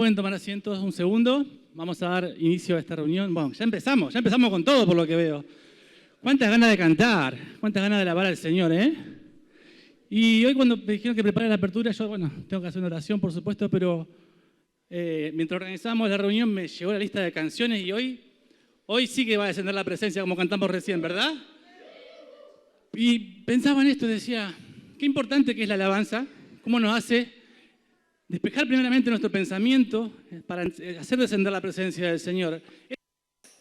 pueden tomar asientos un segundo. Vamos a dar inicio a esta reunión. Bueno, ya empezamos con todo por lo que veo. ¿Cuántas ganas de cantar? ¿Cuántas ganas de alabar al Señor, eh? Y hoy cuando me dijeron que prepare la apertura, yo, tengo que hacer una oración, por supuesto, pero mientras organizamos la reunión me llegó la lista de canciones y hoy sí que va a descender la presencia como cantamos recién, ¿verdad? Y pensaba en esto y decía, qué importante que es la alabanza, cómo nos hace despejar primeramente nuestro pensamiento para hacer descender la presencia del Señor.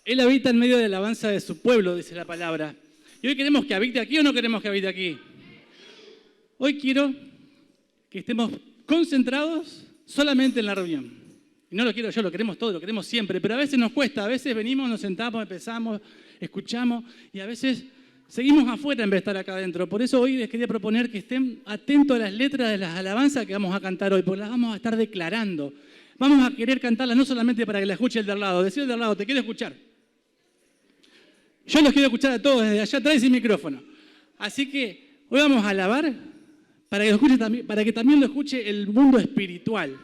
Él habita en medio de la alabanza de su pueblo, dice la palabra. ¿Y hoy queremos que habite aquí o no queremos que habite aquí? Hoy quiero que estemos concentrados solamente en la reunión. Y no lo quiero yo, lo queremos todos, lo queremos siempre, pero a veces nos cuesta, a veces venimos, nos sentamos, empezamos, escuchamos y a veces seguimos afuera en vez de estar acá adentro. Por eso hoy les quería proponer que estén atentos a las letras de las alabanzas que vamos a cantar hoy, porque las vamos a estar declarando. Vamos a querer cantarlas no solamente para que la escuche el de al lado, decir el de al lado, te quiero escuchar. Yo los quiero escuchar a todos desde allá atrás sin micrófono. Así que hoy vamos a alabar para que también lo escuche el mundo espiritual,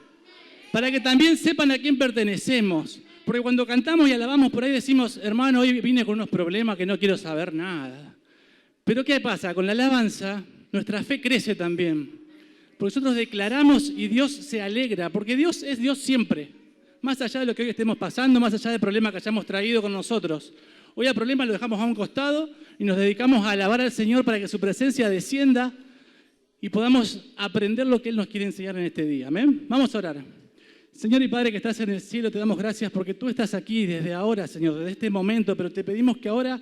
para que también sepan a quién pertenecemos. Porque cuando cantamos y alabamos por ahí decimos, hermano, hoy vine con unos problemas que no quiero saber nada. Pero ¿qué pasa? Con la alabanza nuestra fe crece también. Porque nosotros declaramos y Dios se alegra, porque Dios es Dios siempre. Más allá de lo que hoy estemos pasando, más allá del problema que hayamos traído con nosotros. Hoy el problema lo dejamos a un costado y nos dedicamos a alabar al Señor para que su presencia descienda y podamos aprender lo que Él nos quiere enseñar en este día. ¿Amén? Vamos a orar. Señor y Padre que estás en el cielo, te damos gracias porque tú estás aquí desde ahora, Señor, desde este momento, pero te pedimos que ahora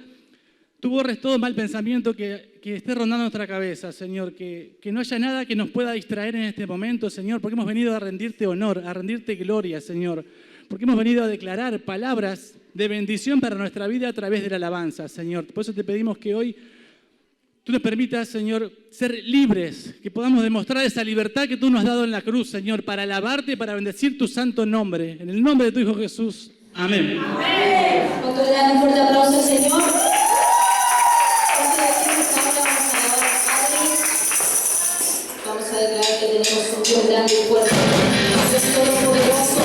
tú borres todo mal pensamiento que esté rondando nuestra cabeza, Señor, que no haya nada que nos pueda distraer en este momento, Señor, porque hemos venido a rendirte honor, a rendirte gloria, Señor, porque hemos venido a declarar palabras de bendición para nuestra vida a través de la alabanza, Señor. Por eso te pedimos que hoy tú nos permitas, Señor, ser libres, que podamos demostrar esa libertad que tú nos has dado en la cruz, Señor, para alabarte y para bendecir tu santo nombre. En el nombre de tu Hijo Jesús. Amén. Amén. ¿Cuánto le dan un fuerte aplauso al Señor? Vamos a declarar que tenemos un Dios grande y fuerte. Dios todopoderoso.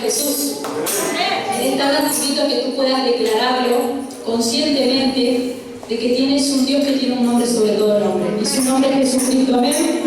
Jesús. En esta hora te invito a que tú puedas declararlo conscientemente de que tienes un Dios que tiene un nombre sobre todo nombre. Y su nombre es Jesucristo. Amén.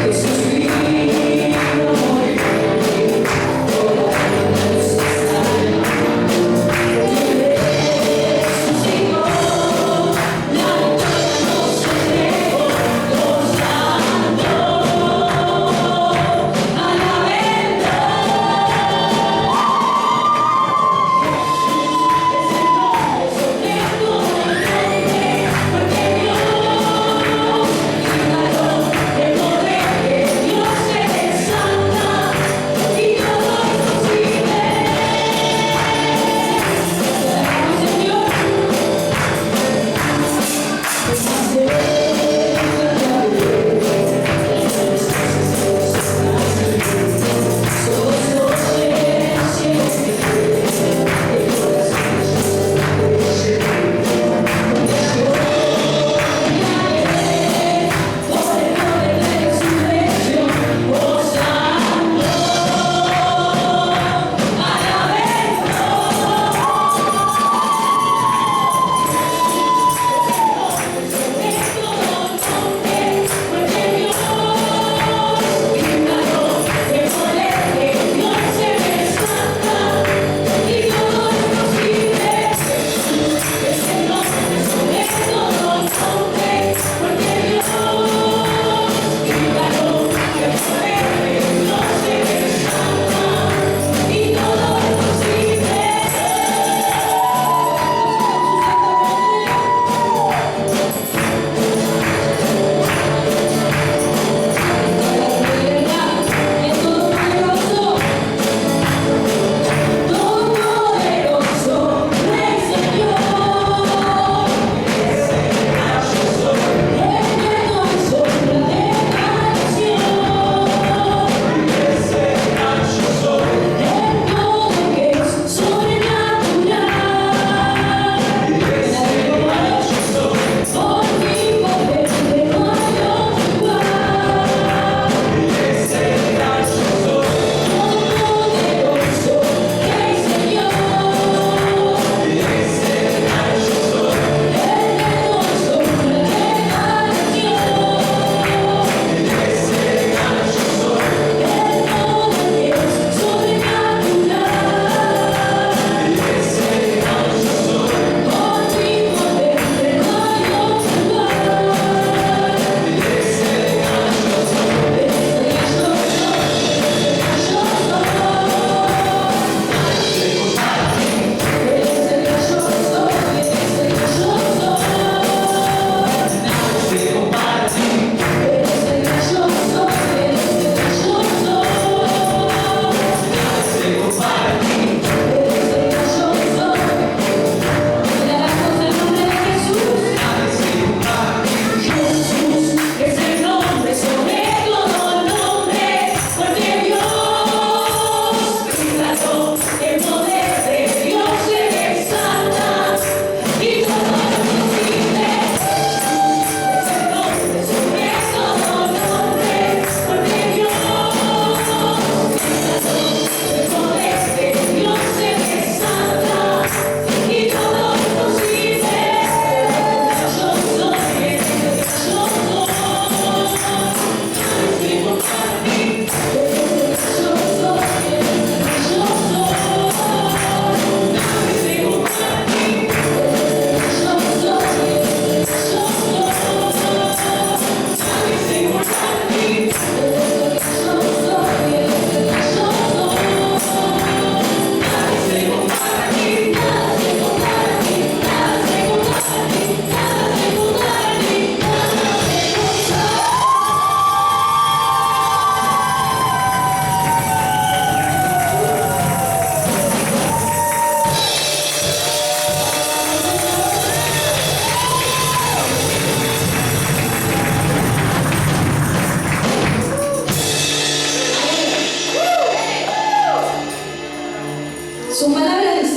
Jesús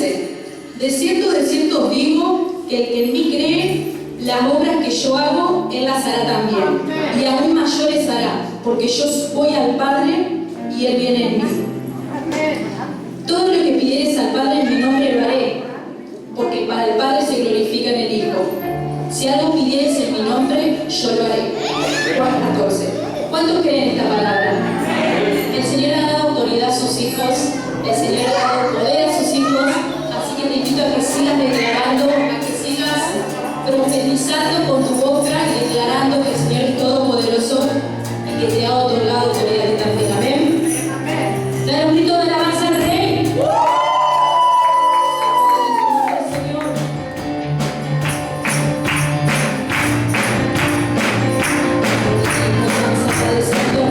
dice, de cierto os digo, que el que en mí cree, las obras que yo hago, él las hará también. Y aún mayores hará, porque yo voy al Padre y él viene en mí. Todo lo que pidieres al Padre en mi nombre lo haré, porque para el Padre se glorifica en el Hijo. Si algo pidieres en mi nombre, yo lo haré. Juan 14. ¿Cuántos creen esta palabra? El Señor ha dado autoridad a sus hijos, el Señor ha dado poder a sus hijos, así que te invito a que sigas declarando, a que sigas profetizando con tu boca y declarando que el Señor es todopoderoso y que te ha otorgado autoridad y también. Amén. Dale un grito de alabanza al Rey. Señor. Estamos agradeciendo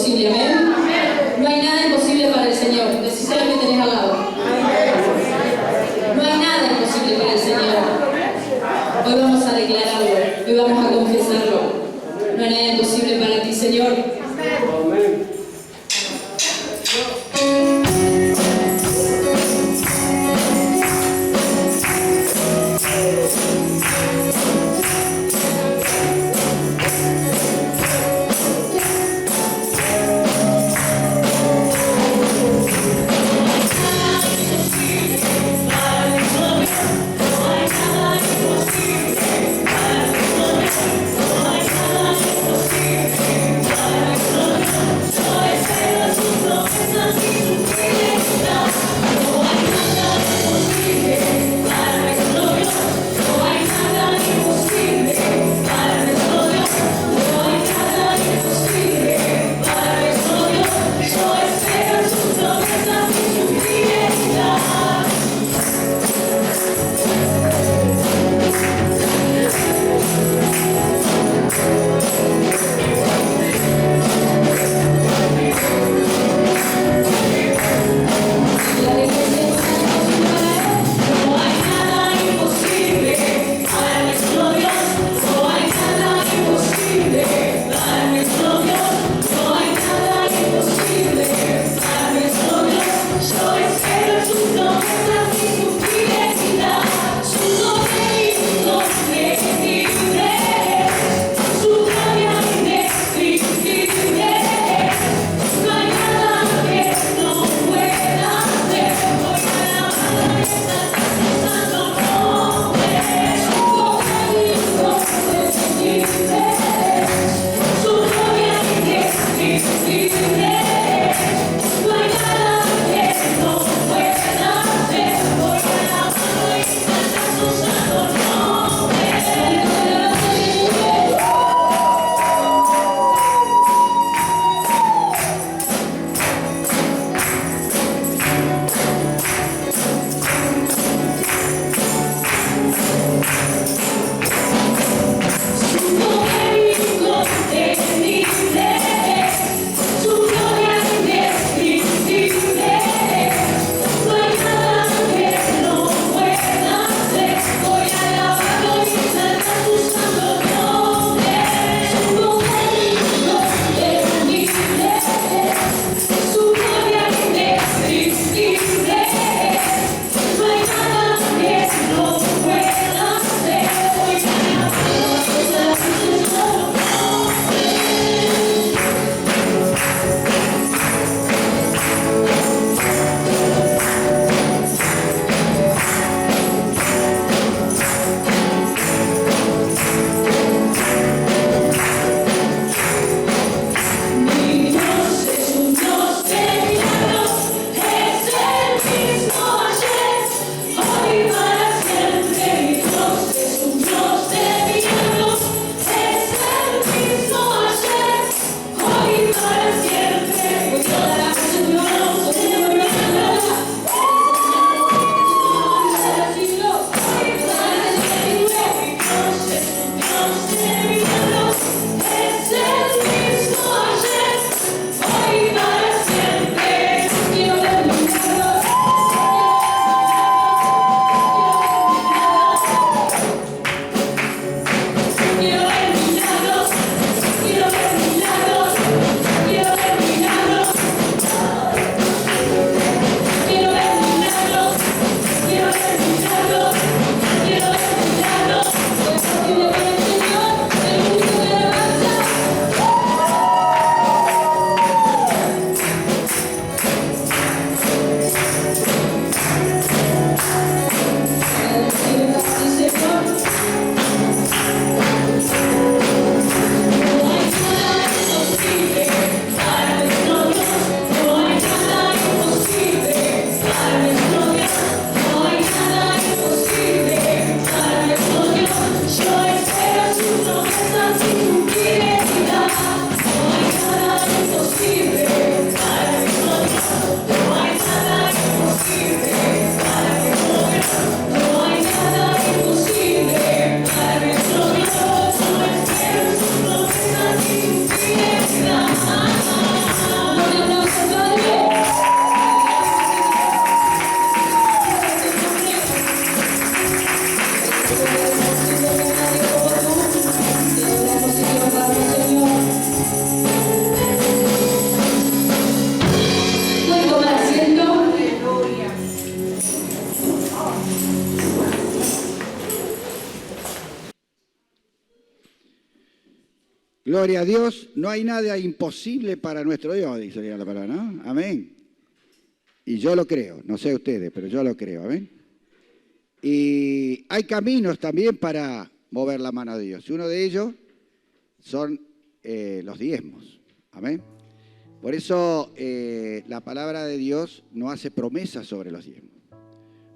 imposible, amén. No hay nada imposible para el Señor. Decíselo al que tenés al lado. No hay nada imposible para el Señor. Hoy vamos a declararlo, hoy vamos a confesarlo. No hay nada imposible para ti, Señor. Amén. Gloria a Dios, no hay nada imposible para nuestro Dios, dice la palabra, ¿no? Amén. Y yo lo creo, no sé ustedes, pero yo lo creo, amén. Y hay caminos también para mover la mano de Dios. Uno de ellos son los diezmos, amén. Por eso la palabra de Dios no hace promesas sobre los diezmos.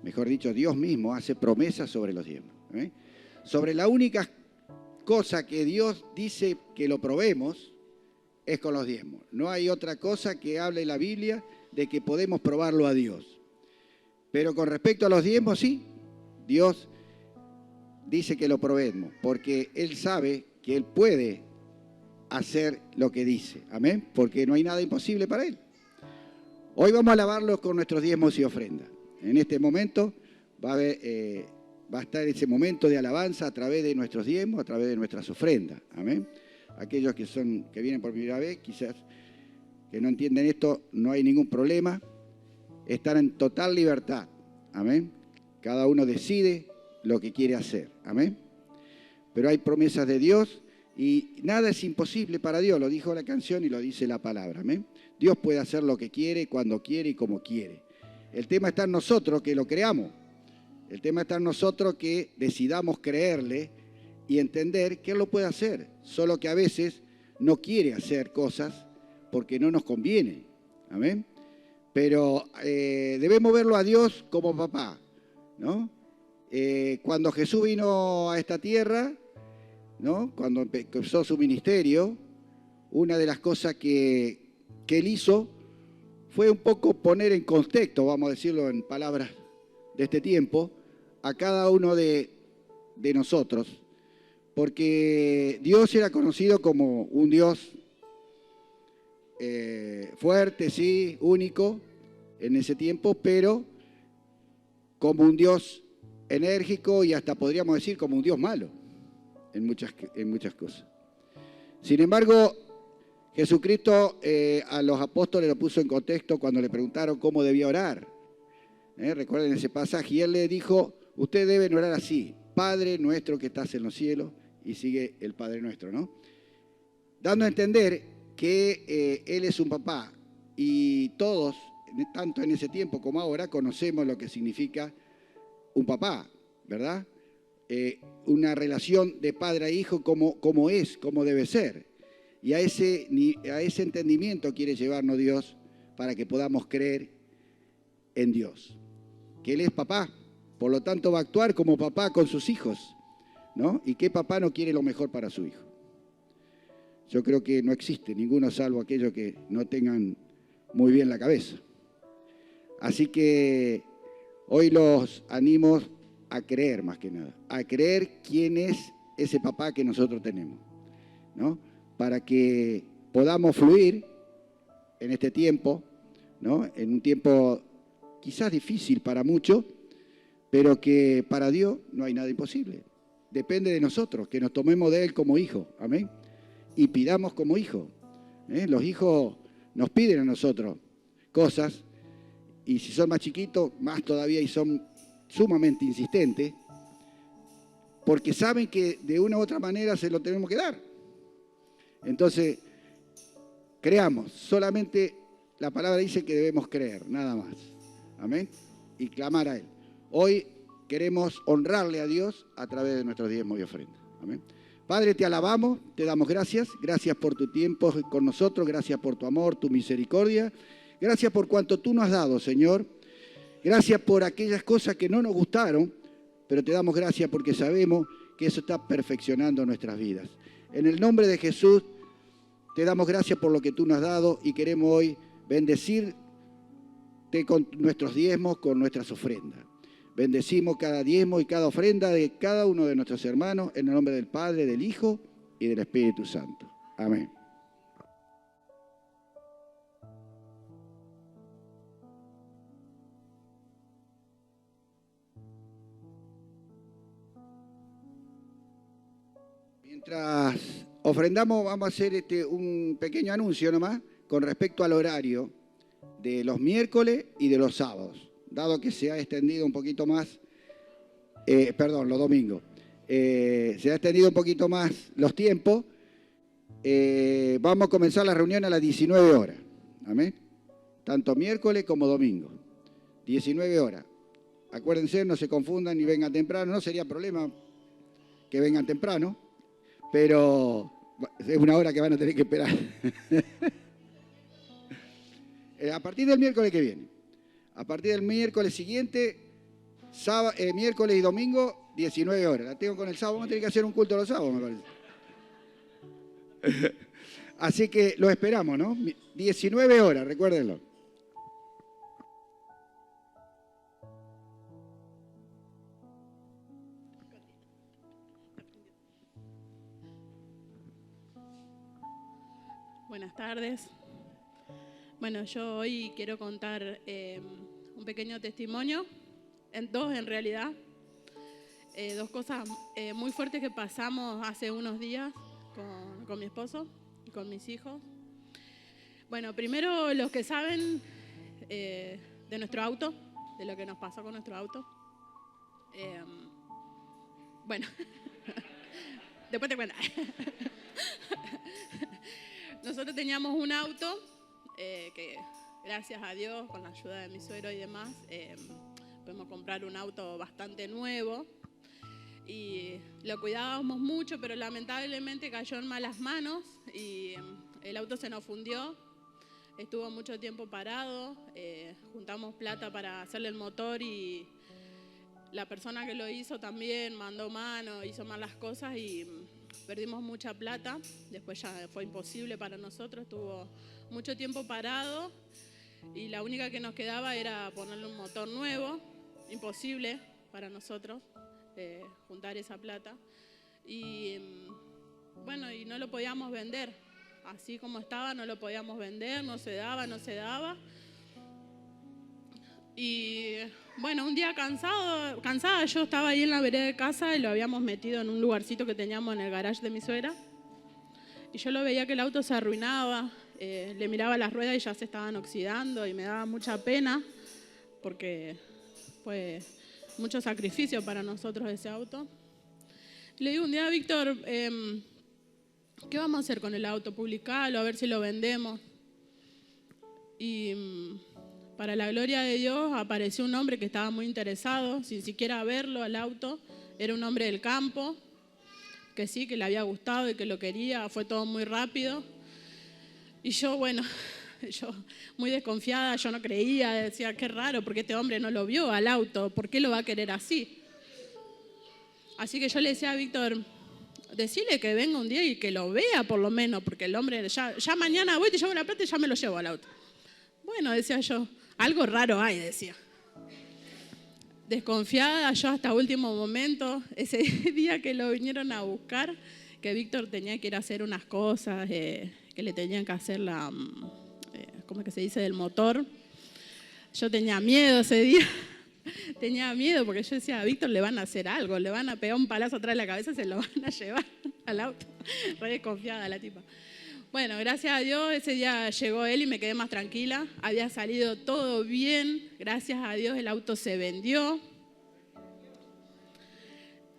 Mejor dicho, Dios mismo hace promesas sobre los diezmos, amén. Sobre la única cosa que Dios dice que lo probemos es con los diezmos. No hay otra cosa que hable en la Biblia de que podemos probarlo a Dios. Pero con respecto a los diezmos, sí, Dios dice que lo probemos, porque Él sabe que Él puede hacer lo que dice, amén, porque no hay nada imposible para Él. Hoy vamos a alabarlo con nuestros diezmos y ofrendas. En este momento va a estar ese momento de alabanza a través de nuestros diezmos, a través de nuestras ofrendas, amén. Aquellos que vienen por primera vez, quizás que no entienden esto, no hay ningún problema, están en total libertad, amén. Cada uno decide lo que quiere hacer, amén. Pero hay promesas de Dios y nada es imposible para Dios, lo dijo la canción y lo dice la palabra, amén. Dios puede hacer lo que quiere, cuando quiere y como quiere. El tema está en nosotros que lo creamos. El tema está en nosotros que decidamos creerle y entender que Él lo puede hacer, solo que a veces no quiere hacer cosas porque no nos conviene, amén. Pero debemos verlo a Dios como papá, ¿no? Cuando Jesús vino a esta tierra, ¿no? Cuando empezó su ministerio, una de las cosas que Él hizo fue un poco poner en contexto, vamos a decirlo en palabras de este tiempo, a cada uno de nosotros, porque Dios era conocido como un Dios fuerte, sí, único en ese tiempo, pero como un Dios enérgico y hasta podríamos decir como un Dios malo en muchas cosas. Sin embargo, Jesucristo a los apóstoles lo puso en contexto cuando le preguntaron cómo debía orar. Recuerden ese pasaje, y Él le dijo, ustedes deben orar así, Padre nuestro que estás en los cielos, y sigue el Padre nuestro, ¿no? Dando a entender que Él es un papá, y todos, tanto en ese tiempo como ahora, conocemos lo que significa un papá, ¿verdad? Una relación de padre a hijo como es, como debe ser. Y a ese entendimiento quiere llevarnos Dios para que podamos creer en Dios. Que Él es papá, por lo tanto va a actuar como papá con sus hijos, ¿no? ¿Y qué papá no quiere lo mejor para su hijo? Yo creo que no existe ninguno salvo aquellos que no tengan muy bien la cabeza. Así que hoy los animo a creer más que nada, a creer quién es ese papá que nosotros tenemos, ¿no? Para que podamos fluir en este tiempo, ¿no? En un tiempo quizás difícil para muchos, pero que para Dios no hay nada imposible. Depende de nosotros, que nos tomemos de Él como hijo, amén, y pidamos como hijo. Los hijos nos piden a nosotros cosas, y si son más chiquitos, más todavía, y son sumamente insistentes, porque saben que de una u otra manera se lo tenemos que dar. Entonces, creamos, solamente la palabra dice que debemos creer, nada más. Amén. Y clamar a Él. Hoy queremos honrarle a Dios a través de nuestros diezmos y ofrendas. Amén. Padre, te alabamos, te damos gracias. Gracias por tu tiempo con nosotros, gracias por tu amor, tu misericordia. Gracias por cuanto tú nos has dado, Señor. Gracias por aquellas cosas que no nos gustaron, pero te damos gracias porque sabemos que eso está perfeccionando nuestras vidas. En el nombre de Jesús, te damos gracias por lo que tú nos has dado y queremos hoy bendecirte con nuestros diezmos, con nuestras ofrendas. Bendecimos cada diezmo y cada ofrenda de cada uno de nuestros hermanos en el nombre del Padre, del Hijo y del Espíritu Santo. Amén. Mientras ofrendamos, vamos a hacer un pequeño anuncio nomás con respecto al horario de los miércoles y de los sábados, dado que se ha extendido un poquito más, los domingos, se ha extendido un poquito más los tiempos. vamos a comenzar la reunión a las 19 horas. Amén. Tanto miércoles como domingo. 19 horas. Acuérdense, no se confundan ni vengan temprano. No sería problema que vengan temprano, pero es una hora que van a tener que esperar. A partir del miércoles que viene. A partir del miércoles siguiente, miércoles y domingo, 19 horas. La tengo con el sábado. Vamos a tener que hacer un culto los sábados, me parece. Así que lo esperamos, ¿no? 19 horas, recuérdenlo. Buenas tardes. Bueno, yo hoy quiero contar un pequeño testimonio, dos en realidad, dos cosas muy fuertes que pasamos hace unos días con mi esposo y con mis hijos. Bueno, primero los que saben de nuestro auto, de lo que nos pasó con nuestro auto. Bueno, después te cuento. Nosotros teníamos un auto que, gracias a Dios, con la ayuda de mi suegro y demás, pudimos comprar un auto bastante nuevo y lo cuidábamos mucho, pero lamentablemente cayó en malas manos y el auto se nos fundió. Estuvo mucho tiempo parado, juntamos plata para hacerle el motor y la persona que lo hizo también mandó mano, hizo mal las cosas y perdimos mucha plata. Después ya fue imposible para nosotros, estuvo mucho tiempo parado y la única que nos quedaba era ponerle un motor nuevo. Imposible para nosotros juntar esa plata y bueno, y no lo podíamos vender. Así como estaba, no lo podíamos vender, no se daba. Y bueno, un día cansada, yo estaba ahí en la vereda de casa y lo habíamos metido en un lugarcito que teníamos en el garage de mi suegra. Y yo lo veía que el auto se arruinaba, le miraba las ruedas y ya se estaban oxidando y me daba mucha pena porque fue mucho sacrificio para nosotros ese auto. Le digo un día a Víctor, ¿qué vamos a hacer con el auto? Publicarlo, a ver si lo vendemos. Y para la gloria de Dios apareció un hombre que estaba muy interesado, sin siquiera verlo al auto. Era un hombre del campo, que sí, que le había gustado y que lo quería. Fue todo muy rápido. Y yo, bueno, yo muy desconfiada, yo no creía, decía, qué raro, porque este hombre no lo vio al auto, ¿por qué lo va a querer así? Así que yo le decía a Víctor, decirle que venga un día y que lo vea por lo menos, porque el hombre, ya mañana voy, te llevo la plata y ya me lo llevo al auto. Bueno, decía yo, algo raro hay, decía. Desconfiada, yo hasta último momento, ese día que lo vinieron a buscar, que Víctor tenía que ir a hacer unas cosas, que le tenían que hacer la, ¿cómo es que se dice?, del motor. Yo tenía miedo ese día, tenía miedo porque yo decía, a Víctor le van a hacer algo, le van a pegar un palazo atrás de la cabeza, se lo van a llevar al auto. Re desconfiada la tipa. Bueno, gracias a Dios ese día llegó él y me quedé más tranquila. Había salido todo bien, gracias a Dios el auto se vendió.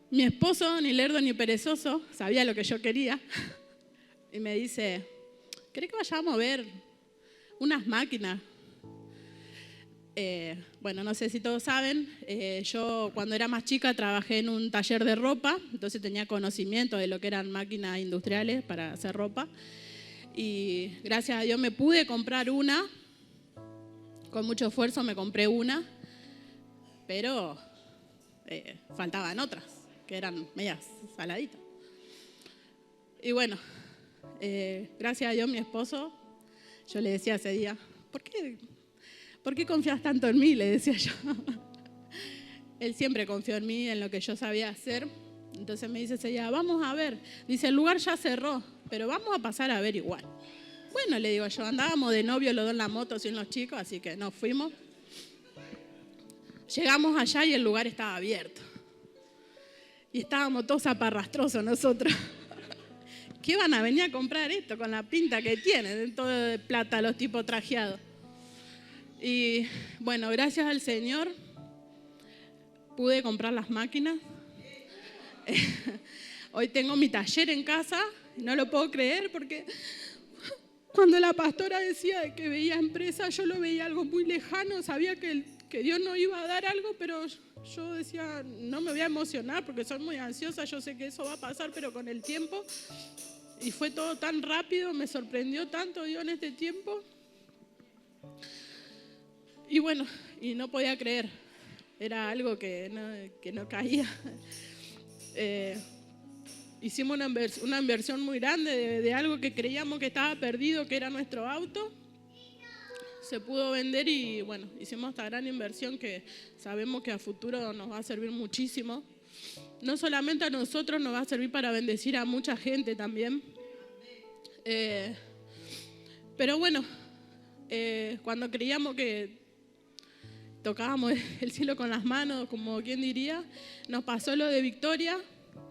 Mi esposo, ni lerdo ni perezoso, sabía lo que yo quería y me dice, ¿querés que vayamos a ver unas máquinas? Bueno, no sé si todos saben, yo cuando era más chica trabajé en un taller de ropa, entonces tenía conocimiento de lo que eran máquinas industriales para hacer ropa. Y gracias a Dios me pude comprar una, con mucho esfuerzo me compré una, pero faltaban otras, que eran medias saladitas. Y bueno, gracias a Dios mi esposo, yo le decía ese día, ¿por qué confías tanto en mí?, le decía yo. Él siempre confió en mí, en lo que yo sabía hacer. Entonces me dice ese día, vamos a ver. Dice, el lugar ya cerró, pero vamos a pasar a ver igual. Bueno, le digo yo, andábamos de novio los dos en la moto sin los chicos, así que nos fuimos. Llegamos allá y el lugar estaba abierto. Y estábamos todos zaparrastrosos nosotros. ¿Qué van a venir a comprar esto con la pinta que tienen? Todo de plata los tipos trajeados. Y bueno, gracias al Señor pude comprar las máquinas. Hoy tengo mi taller en casa No lo puedo creer porque cuando la pastora decía de que veía empresa, yo lo veía algo muy lejano, sabía que Dios nos iba a dar algo, pero yo decía, no me voy a emocionar porque soy muy ansiosa, yo sé que eso va a pasar, pero con el tiempo, y fue todo tan rápido, me sorprendió tanto Dios en este tiempo. Y bueno, y no podía creer, era algo que no caía. Hicimos una inversión muy grande de algo que creíamos que estaba perdido, que era nuestro auto. Se pudo vender y bueno, hicimos esta gran inversión que sabemos que a futuro nos va a servir muchísimo. No solamente a nosotros, nos va a servir para bendecir a mucha gente también. Pero bueno, cuando creíamos que tocábamos el cielo con las manos, como quien diría, nos pasó lo de Victoria,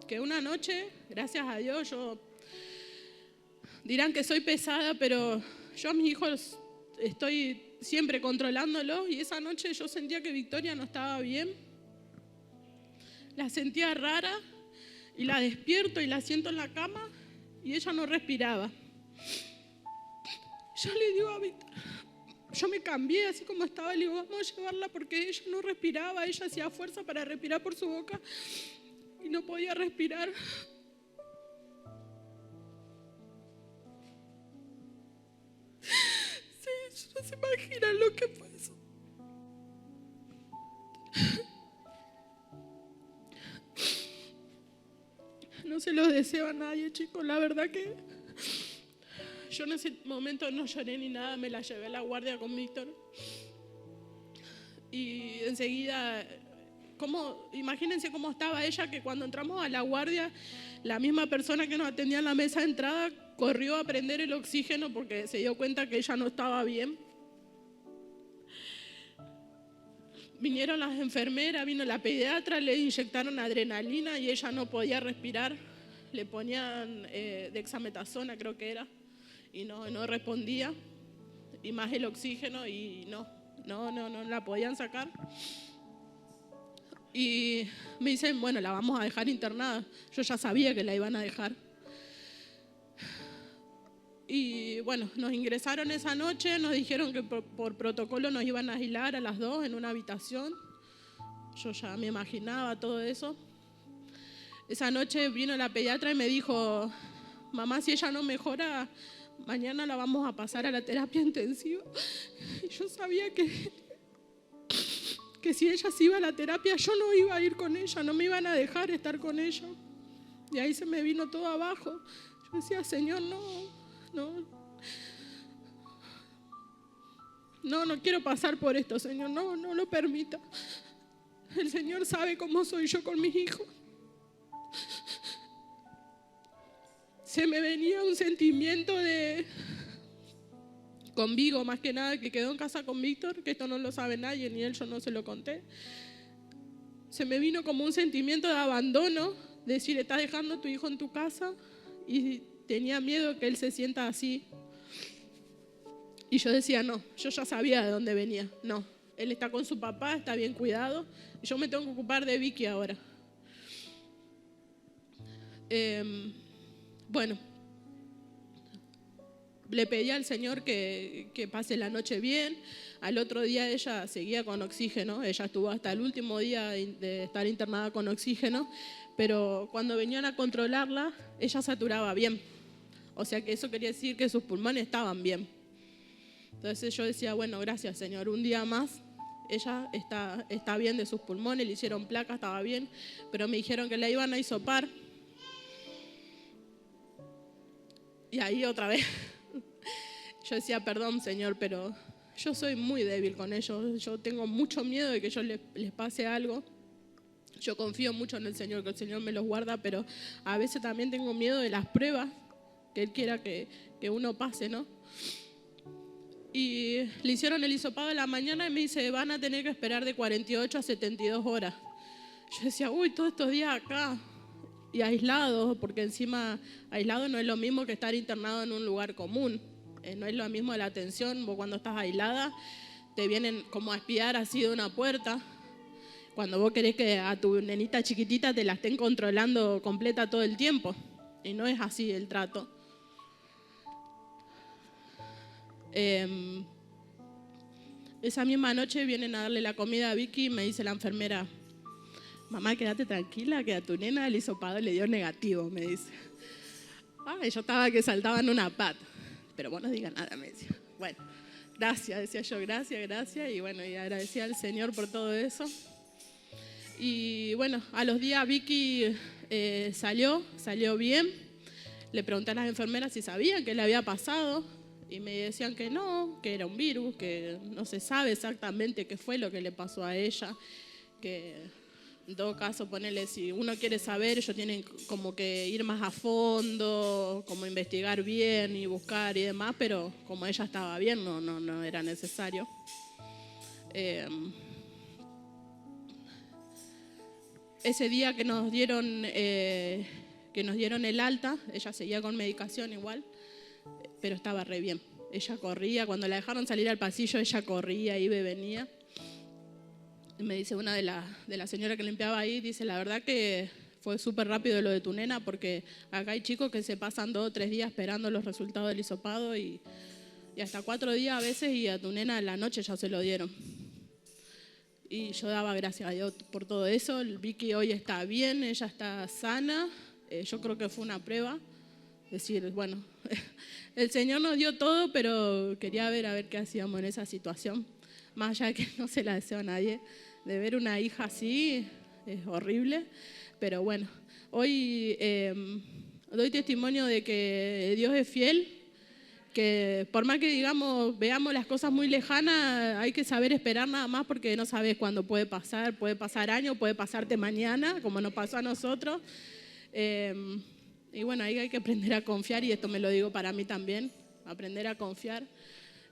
que una noche, gracias a Dios, dirán que soy pesada, pero yo a mis hijos estoy siempre controlándolos, y esa noche yo sentía que Victoria no estaba bien, la sentía rara y la despierto y la siento en la cama y ella no respiraba. Yo le digo a Victoria, yo me cambié así como estaba, le digo, vamos a llevarla porque ella no respiraba, ella hacía fuerza para respirar por su boca y no podía respirar. Sí, no se imaginan lo que fue eso. No se los deseo a nadie, chicos, la verdad que yo en ese momento no lloré ni nada, me la llevé a la guardia con Víctor. Y enseguida, imagínense cómo estaba ella, que cuando entramos a la guardia, la misma persona que nos atendía en la mesa de entrada corrió a prender el oxígeno porque se dio cuenta que ella no estaba bien. Vinieron las enfermeras, vino la pediatra, le inyectaron adrenalina y ella no podía respirar. Le ponían dexametasona, creo que era, y no respondía. Y más el oxígeno y no la podían sacar. Y me dicen, bueno, la vamos a dejar internada. Yo ya sabía que la iban a dejar. Y bueno, nos ingresaron esa noche, nos dijeron que por protocolo nos iban a aislar a las 2 en una habitación. Yo ya me imaginaba todo eso. Esa noche vino la pediatra y me dijo, mamá, si ella no mejora, mañana la vamos a pasar a la terapia intensiva. Y yo sabía que si ella se iba a la terapia, yo no iba a ir con ella, no me iban a dejar estar con ella. Y ahí se me vino todo abajo. Yo decía, Señor, no quiero pasar por esto, Señor, no lo permita. El Señor sabe cómo soy yo con mis hijos. Se me venía un sentimiento con Vigo, más que nada, que quedó en casa con Víctor, que esto no lo sabe nadie, ni él, yo no se lo conté. Se me vino como un sentimiento de abandono, de decir, estás dejando a tu hijo en tu casa, y tenía miedo que él se sienta así. Y yo decía, no, yo ya sabía de dónde venía. No, él está con su papá, está bien cuidado. Y yo me tengo que ocupar de Vicky ahora. Bueno, le pedí al Señor que pase la noche bien. Al otro día ella seguía con oxígeno. Ella estuvo hasta el último día de estar internada con oxígeno. Pero cuando venían a controlarla, ella saturaba bien. O sea que eso quería decir que sus pulmones estaban bien. Entonces yo decía, bueno, gracias Señor, un día más ella está bien de sus pulmones, le hicieron placa, estaba bien, pero me dijeron que la iban a hisopar. Y ahí otra vez, yo decía, perdón Señor, pero yo soy muy débil con ellos, yo tengo mucho miedo de que les pase algo. Yo confío mucho en el Señor, que el Señor me los guarda, pero a veces también tengo miedo de las pruebas que Él quiera que uno pase, ¿no? Y le hicieron el hisopado en la mañana y me dice, van a tener que esperar de 48 a 72 horas. Yo decía, uy, todos estos días acá y aislados, porque encima aislado no es lo mismo que estar internado en un lugar común. No es lo mismo la atención, vos cuando estás aislada te vienen como a espiar así de una puerta. Cuando vos querés que a tu nenita chiquitita te la estén controlando completa todo el tiempo. y no es así el trato. Esa misma noche vienen a darle la comida a Vicky y me dice la enfermera: mamá, quédate tranquila, que a tu nena el hisopado le dio negativo, me dice. Ay, yo estaba que saltaba en una pata. Pero vos no digas nada, me decía. Bueno, gracias, decía yo, gracias. Y bueno, y agradecía al Señor por todo eso. Y bueno, a los días Vicky salió bien. Le pregunté a las enfermeras si sabían qué le había pasado. Y me decían que no, que era un virus, que no se sabe exactamente qué fue lo que le pasó a ella. Que en todo caso, ponele, si uno quiere saber, ellos tienen como que ir más a fondo, como investigar bien y buscar y demás, pero como ella estaba bien, no era necesario. Ese día que nos dieron el alta, ella seguía con medicación igual, pero estaba re bien. Ella corría, cuando la dejaron salir al pasillo, ella corría, iba y venía. Y me dice una de las señoras que limpiaba ahí, dice, la verdad que fue súper rápido lo de tu nena, porque acá hay chicos que se pasan 2 o 3 días esperando los resultados del hisopado y hasta 4 días a veces, y a tu nena en la noche ya se lo dieron. Y yo daba gracias a Dios por todo eso. Vicky hoy está bien, ella está sana. Yo creo que fue una prueba. Decir, bueno, el Señor nos dio todo, pero quería ver a ver qué hacíamos en esa situación. Más allá de que no se la deseo a nadie, de ver una hija así es horrible. Pero bueno, hoy doy testimonio de que Dios es fiel, que por más que digamos, veamos las cosas muy lejanas, hay que saber esperar nada más, porque no sabes cuándo puede pasar años, puede pasarte mañana, como nos pasó a nosotros. Y bueno, ahí hay que aprender a confiar, y esto me lo digo para mí también, aprender a confiar.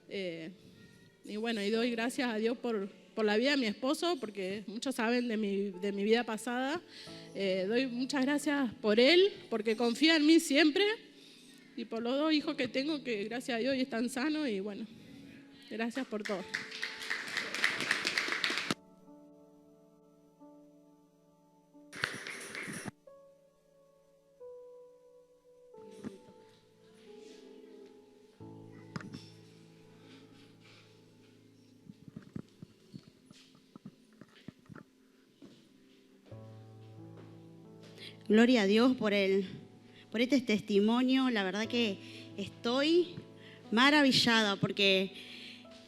Y bueno, y doy gracias a Dios por la vida de mi esposo, porque muchos saben de mi vida pasada. Doy muchas gracias por él, porque confía en mí siempre, y por los 2 hijos que tengo, que gracias a Dios están sanos, y bueno, gracias por todo. Gloria a Dios por este testimonio. La verdad que estoy maravillada, porque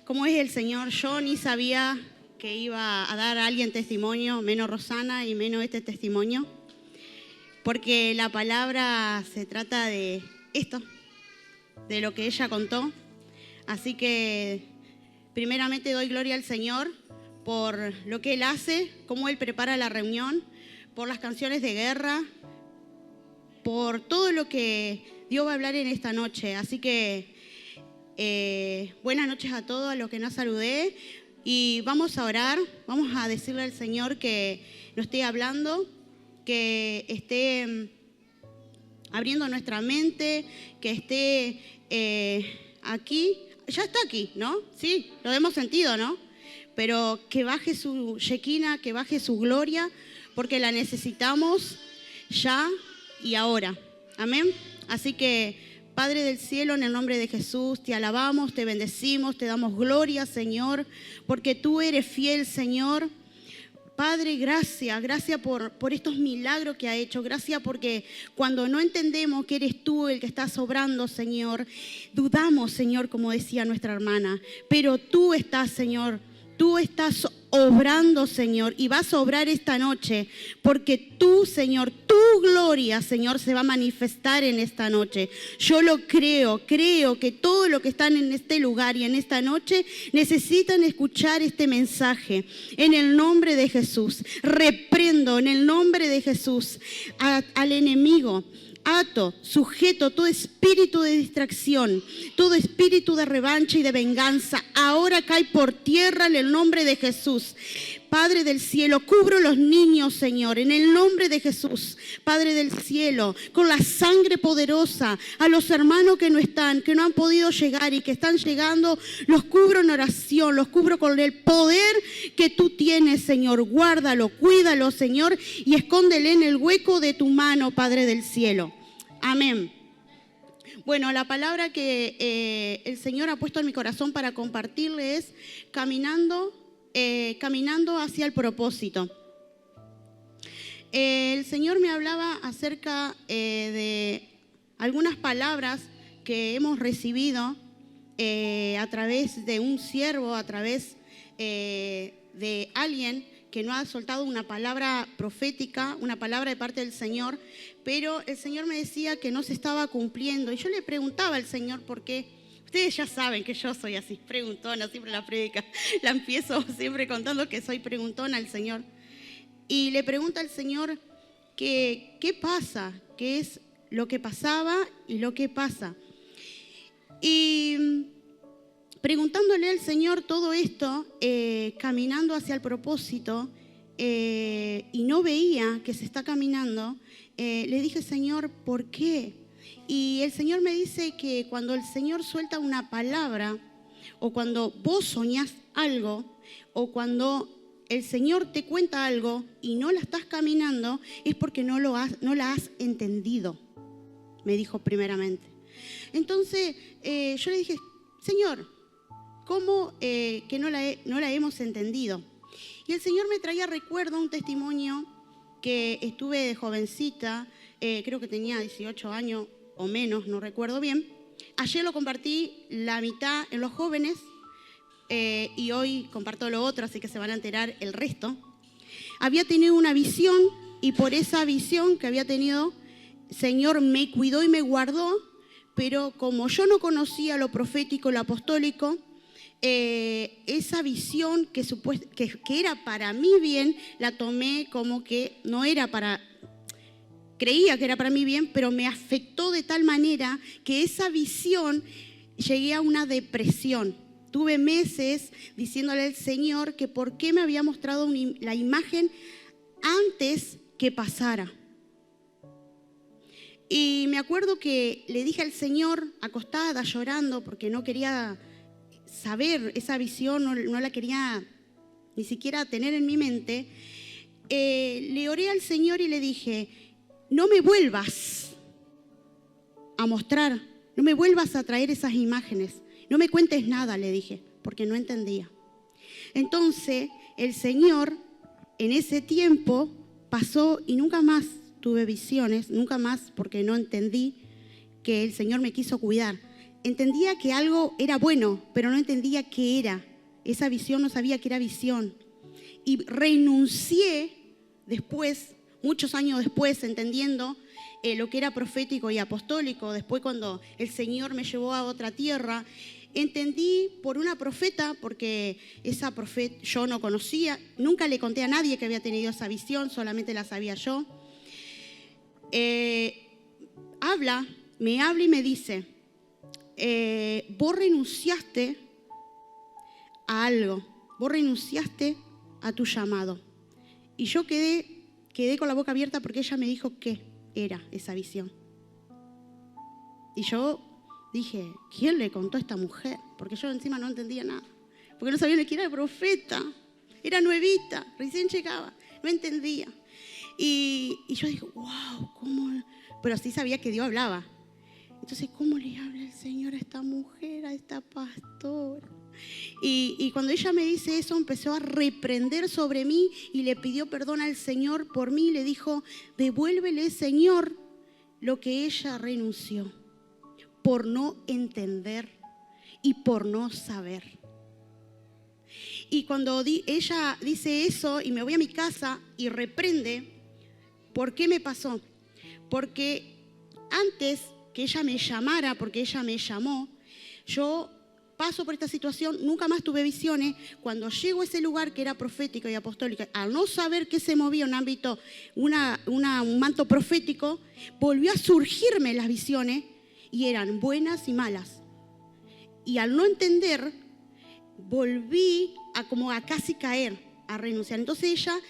como es el Señor, yo ni sabía que iba a dar a alguien testimonio, menos Rosana y menos este testimonio, porque la palabra se trata de esto, de lo que ella contó. Así que primeramente doy gloria al Señor por lo que Él hace, cómo Él prepara la reunión, por las canciones de guerra, por todo lo que Dios va a hablar en esta noche. Así que buenas noches a todos, a los que nos saludé, y vamos a orar, vamos a decirle al Señor que nos esté hablando, que esté abriendo nuestra mente, que esté aquí, ya está aquí, ¿no? Sí, lo hemos sentido, ¿no? Pero que baje su Shekinah, que baje su gloria, porque la necesitamos ya y ahora. Amén. Así que, Padre del cielo, en el nombre de Jesús, te alabamos, te bendecimos, te damos gloria, Señor, porque tú eres fiel, Señor. Padre, gracias por estos milagros que ha hecho. Gracias porque cuando no entendemos que eres tú el que estás obrando, Señor, dudamos, Señor, como decía nuestra hermana. Pero tú estás, Señor, tú estás obrando, Señor, y vas a obrar esta noche, porque tú, Señor, tu gloria, Señor, se va a manifestar en esta noche. Yo lo creo que todos los que están en este lugar y en esta noche necesitan escuchar este mensaje. En el nombre de Jesús, reprendo en el nombre de Jesús al enemigo. Ato, sujeto todo espíritu de distracción, todo espíritu de revancha y de venganza. Ahora cae por tierra en el nombre de Jesús. Padre del cielo, cubro los niños, Señor, en el nombre de Jesús. Padre del cielo, con la sangre poderosa, a los hermanos que no están, que no han podido llegar y que están llegando, los cubro en oración, los cubro con el poder que tú tienes, Señor. Guárdalo, cuídalo, Señor, y escóndele en el hueco de tu mano, Padre del cielo. Amén. Bueno, la palabra que el Señor ha puesto en mi corazón para compartirle es caminando hacia el propósito. El Señor me hablaba acerca de algunas palabras que hemos recibido a través de un siervo, a través de alguien que no ha soltado una palabra profética, una palabra de parte del Señor, pero el Señor me decía que no se estaba cumpliendo. Y yo le preguntaba al Señor por qué. Ustedes ya saben que yo soy así, preguntona, siempre la prédica la empiezo siempre contando que soy preguntona al Señor. Y le pregunta al Señor que qué pasa, qué es lo que pasaba y lo que pasa. Y preguntándole al Señor todo esto, caminando hacia el propósito, y no veía que se está caminando, le dije, Señor, ¿por qué? Y el Señor me dice que cuando el Señor suelta una palabra, o cuando vos soñás algo, o cuando el Señor te cuenta algo y no la estás caminando, es porque no la has entendido, me dijo primeramente. Entonces yo le dije, Señor, ¿cómo que no la hemos entendido? Y el Señor me traía recuerdo un testimonio que estuve de jovencita, creo que tenía 18 años o menos, no recuerdo bien. Ayer lo compartí la mitad en los jóvenes y hoy comparto lo otro, así que se van a enterar el resto. Había tenido una visión y por esa visión que había tenido, Señor me cuidó y me guardó, pero como yo no conocía lo profético, lo apostólico, esa visión que era para mí bien, la tomé como que no era para... Creía que era para mí bien, pero me afectó de tal manera que esa visión llegué a una depresión. Tuve meses diciéndole al Señor que por qué me había mostrado la imagen antes que pasara. Y me acuerdo que le dije al Señor, acostada, llorando, porque no quería saber esa visión, no la quería ni siquiera tener en mi mente, le oré al Señor y le dije, no me vuelvas a mostrar, no me vuelvas a traer esas imágenes, no me cuentes nada, le dije, porque no entendía. Entonces el Señor en ese tiempo pasó y nunca más tuve visiones, nunca más, porque no entendí que el Señor me quiso cuidar. Entendía que algo era bueno, pero no entendía qué era. Esa visión no sabía que era visión. Y renuncié después, muchos años después, entendiendo lo que era profético y apostólico. Después, cuando el Señor me llevó a otra tierra, entendí por una profeta, porque esa profeta yo no conocía, nunca le conté a nadie que había tenido esa visión, solamente la sabía yo. Me habla y me dice, vos renunciaste a algo, vos renunciaste a tu llamado. Y yo quedé con la boca abierta porque ella me dijo qué era esa visión. Y yo dije, ¿quién le contó a esta mujer? Porque yo encima no entendía nada, porque no sabía ni quién era el profeta, era nuevita, recién llegaba, no entendía. Y yo dije, wow, ¿cómo? Pero sí sabía que Dios hablaba. Entonces, ¿cómo le habla el Señor a esta mujer, a esta pastora? Y cuando ella me dice eso, empezó a reprender sobre mí y le pidió perdón al Señor por mí. Le dijo, devuélvele, Señor, lo que ella renunció por no entender y por no saber. Y cuando ella dice eso y me voy a mi casa y reprende, ¿por qué me pasó? Porque antes que ella me llamara, porque ella me llamó, yo paso por esta situación, nunca más tuve visiones. Cuando llego a ese lugar que era profético y apostólico, al no saber qué se movía en un ámbito, un manto profético, volvió a surgirme las visiones y eran buenas y malas. Y al no entender, volví a casi caer, a renunciar. Entonces ella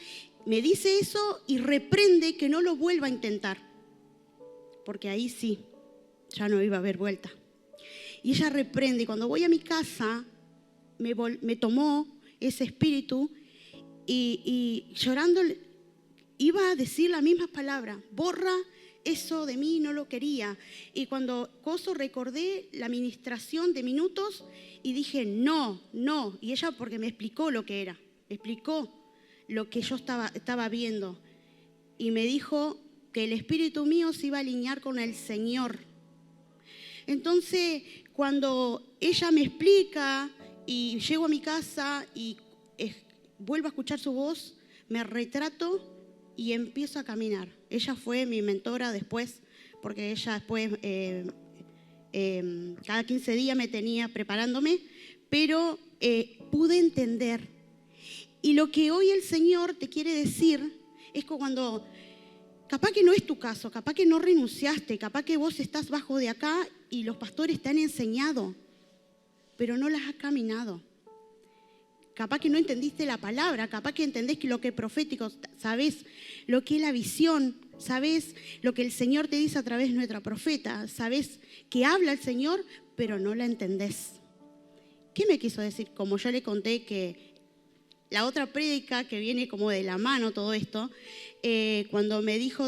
me dice eso y reprende que no lo vuelva a intentar, porque ahí sí, ya no iba a haber vuelta. Y ella reprende, y cuando voy a mi casa, me tomó ese espíritu y llorando iba a decir las mismas palabras, borra eso de mí no lo quería. Y cuando recordé la administración de minutos y dije, no. Y ella porque me explicó lo que era, me explicó lo que yo estaba viendo. Y me dijo que el espíritu mío se iba a alinear con el Señor. Entonces, cuando ella me explica y llego a mi casa y vuelvo a escuchar su voz, me retrato y empiezo a caminar. Ella fue mi mentora después, porque ella después, cada 15 días me tenía preparándome, pero pude entender. Y lo que hoy el Señor te quiere decir es que cuando, capaz que no es tu caso, capaz que no renunciaste, capaz que vos estás bajo de acá y los pastores te han enseñado, pero no las has caminado. Capaz que no entendiste la palabra, capaz que entendés que lo que es profético, sabés lo que es la visión, sabés lo que el Señor te dice a través de nuestra profeta, sabés que habla el Señor, pero no la entendés. ¿Qué me quiso decir? Como yo le conté que la otra prédica que viene como de la mano todo esto, cuando me dijo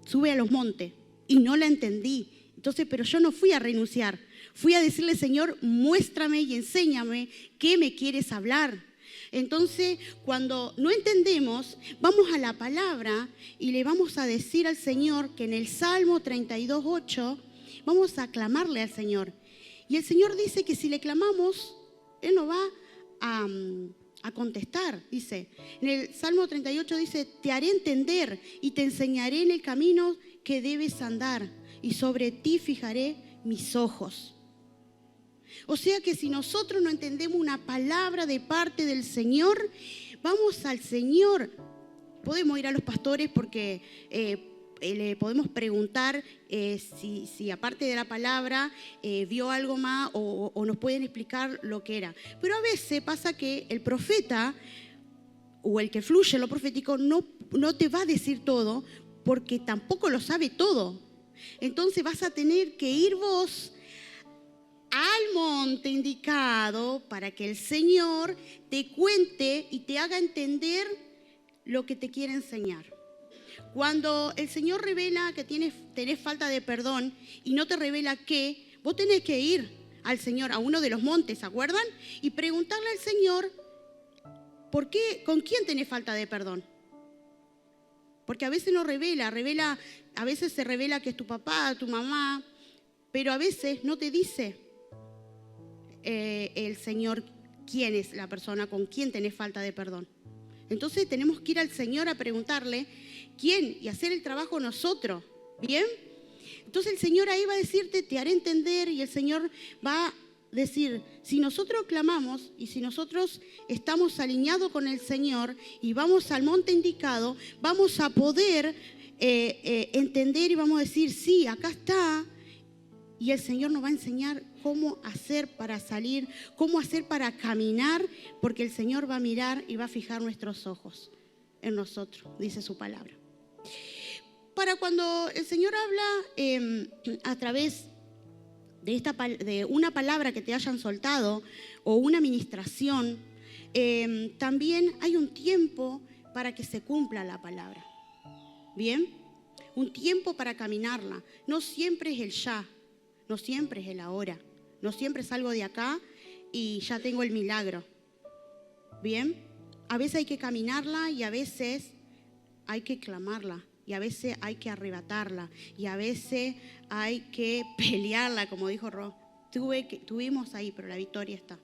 sube a los montes, y no la entendí. Entonces, pero yo no fui a renunciar. Fui a decirle, Señor, muéstrame y enséñame qué me quieres hablar. Entonces, cuando no entendemos, vamos a la palabra y le vamos a decir al Señor que en el Salmo 32:8 vamos a clamarle al Señor. Y el Señor dice que si le clamamos, Él nos va a contestar. Dice, en el Salmo 38 dice, te haré entender y te enseñaré en el camino que debes andar y sobre ti fijaré mis ojos. O sea que si nosotros no entendemos una palabra de parte del Señor, vamos al Señor. Podemos ir a los pastores porque le podemos preguntar si aparte de la palabra vio algo más o nos pueden explicar lo que era. Pero a veces pasa que el profeta o el que fluye en lo profético no te va a decir todo porque tampoco lo sabe todo. Entonces vas a tener que ir vos al monte indicado para que el Señor te cuente y te haga entender lo que te quiere enseñar. Cuando el Señor revela que tenés falta de perdón y no te revela qué, vos tenés que ir al Señor, a uno de los montes, ¿se acuerdan? Y preguntarle al Señor, ¿por qué? ¿Con quién tenés falta de perdón? Porque a veces no revela, a veces se revela que es tu papá, tu mamá, pero a veces no te dice el Señor quién es la persona con quien tenés falta de perdón. Entonces tenemos que ir al Señor a preguntarle quién y hacer el trabajo nosotros, ¿bien? Entonces el Señor ahí va a decirte, te haré entender, y el Señor va a decir, si nosotros clamamos y si nosotros estamos alineados con el Señor y vamos al monte indicado, vamos a poder entender y vamos a decir, sí, acá está. Y el Señor nos va a enseñar cómo hacer para salir, cómo hacer para caminar, porque el Señor va a mirar y va a fijar nuestros ojos en nosotros, dice su palabra. Para cuando el Señor habla a través de una palabra que te hayan soltado o una ministración, también hay un tiempo para que se cumpla la palabra. ¿Bien? Un tiempo para caminarla. No siempre es el ya. No siempre es el ahora, no siempre salgo de acá y ya tengo el milagro. ¿Bien? A veces hay que caminarla y a veces hay que clamarla y a veces hay que arrebatarla y a veces hay que pelearla, como dijo Ro. Tuvimos ahí, pero la victoria está.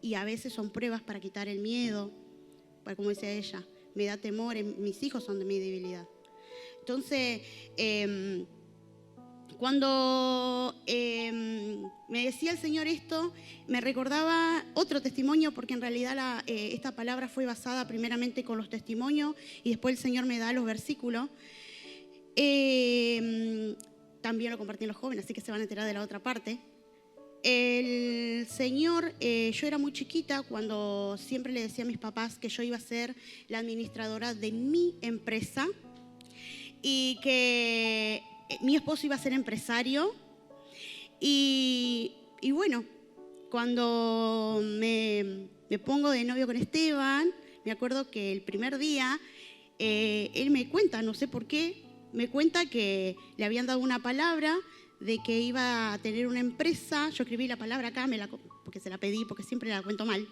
Y a veces son pruebas para quitar el miedo, para, como decía ella, me da temor, mis hijos son de mi debilidad. Entonces, cuando me decía el Señor esto, me recordaba otro testimonio, porque en realidad esta palabra fue basada primeramente con los testimonios y después el Señor me da los versículos. También lo compartí en los jóvenes, así que se van a enterar de la otra parte. El Señor, yo era muy chiquita cuando siempre le decía a mis papás que yo iba a ser la administradora de mi empresa y que mi esposo iba a ser empresario y bueno, cuando me pongo de novio con Esteban, me acuerdo que el primer día él me cuenta, no sé por qué, me cuenta que le habían dado una palabra de que iba a tener una empresa. Yo escribí la palabra acá, porque se la pedí, porque siempre la cuento mal.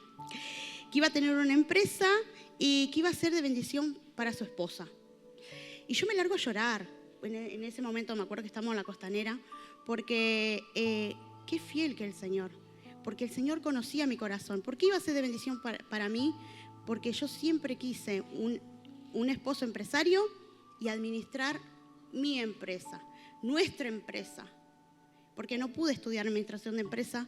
Que iba a tener una empresa y que iba a ser de bendición para su esposa. Y yo me largo a llorar. En ese momento me acuerdo que estábamos en la Costanera, porque qué fiel que el Señor. Porque el Señor conocía mi corazón. ¿Por qué iba a ser de bendición para mí? Porque yo siempre quise un esposo empresario y administrar mi empresa, nuestra empresa. Porque no pude estudiar administración de empresa.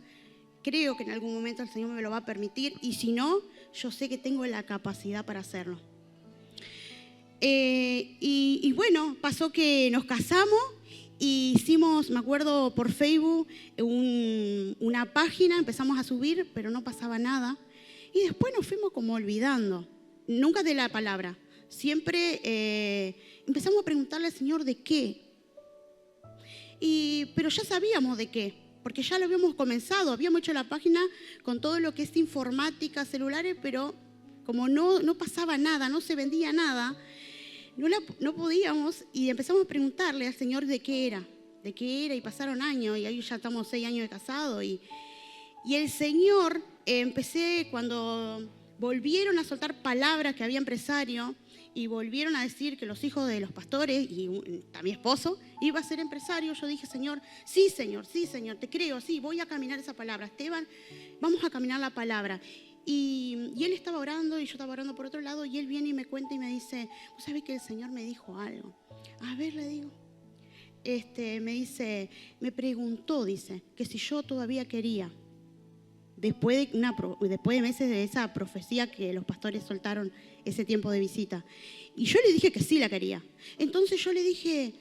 Creo que en algún momento el Señor me lo va a permitir, y si no, yo sé que tengo la capacidad para hacerlo. Y bueno, pasó que nos casamos y hicimos, me acuerdo, por Facebook una página, empezamos a subir, pero no pasaba nada. Y después nos fuimos como olvidando, nunca de la palabra. Siempre empezamos a preguntarle al Señor de qué. Pero ya sabíamos de qué, porque ya lo habíamos comenzado, habíamos hecho la página con todo lo que es informática, celulares, pero como no pasaba nada, no se vendía nada, no podíamos, y empezamos a preguntarle al Señor de qué era, y pasaron años, y ahí ya estamos 6 años de casado, y el Señor, empecé cuando volvieron a soltar palabras que había empresario, y volvieron a decir que los hijos de los pastores, y mi esposo, iba a ser empresario. Yo dije, Señor, sí, Señor, te creo, sí, voy a caminar esa palabra. Esteban, vamos a caminar la palabra. Y él estaba orando, y yo estaba orando por otro lado, y él viene y me cuenta y me dice, ¿vos sabés que el Señor me dijo algo? A ver, le digo. Me preguntó, dice, que si yo todavía quería, después de meses de esa profecía que los pastores soltaron ese tiempo de visita. Y yo le dije que sí la quería. Entonces yo le dije,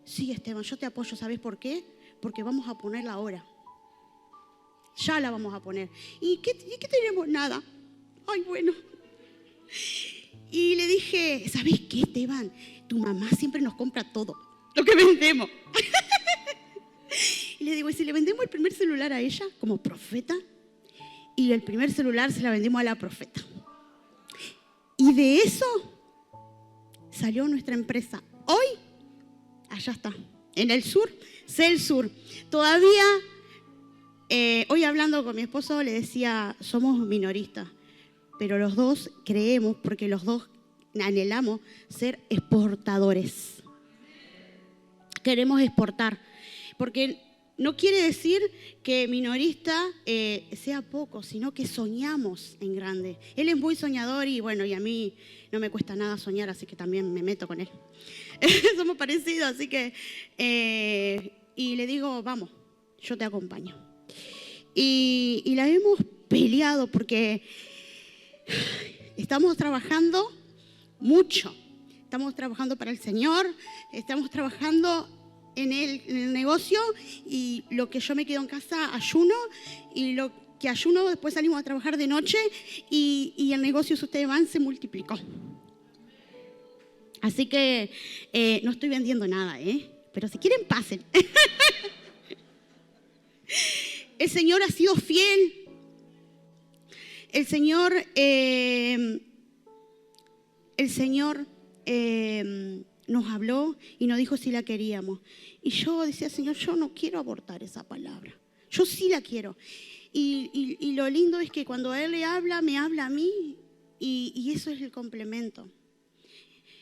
sí, Esteban, yo te apoyo. ¿Sabes por qué? Porque vamos a ponerla ahora. Ya la vamos a poner. ¿Y qué tenemos? Nada. Ay, bueno. Y le dije, ¿sabes qué, Esteban? Tu mamá siempre nos compra todo lo que vendemos. Y le digo, ¿y si le vendemos el primer celular a ella como profeta? Y el primer celular se la vendimos a la profeta. Y de eso salió nuestra empresa. Hoy, allá está, en el sur, Celsur. Todavía, hoy hablando con mi esposo, le decía, somos minoristas, pero los dos creemos, porque los dos anhelamos ser exportadores. Queremos exportar, porque no quiere decir que minorista sea poco, sino que soñamos en grande. Él es muy soñador y bueno, y a mí no me cuesta nada soñar, así que también me meto con él. Somos parecidos, así que... y le digo, vamos, yo te acompaño. Y la hemos peleado porque estamos trabajando mucho. Estamos trabajando para el Señor, estamos trabajando en el negocio, y lo que yo me quedo en casa ayuno, y lo que ayuno después salimos a trabajar de noche, y el negocio, si ustedes van, se multiplicó. Así que no estoy vendiendo nada, pero si quieren pasen. El Señor ha sido fiel. El Señor nos habló y nos dijo si la queríamos. Y yo decía, Señor, yo no quiero abortar esa palabra. Yo sí la quiero. Y lo lindo es que cuando Él le habla, me habla a mí, y eso es el complemento.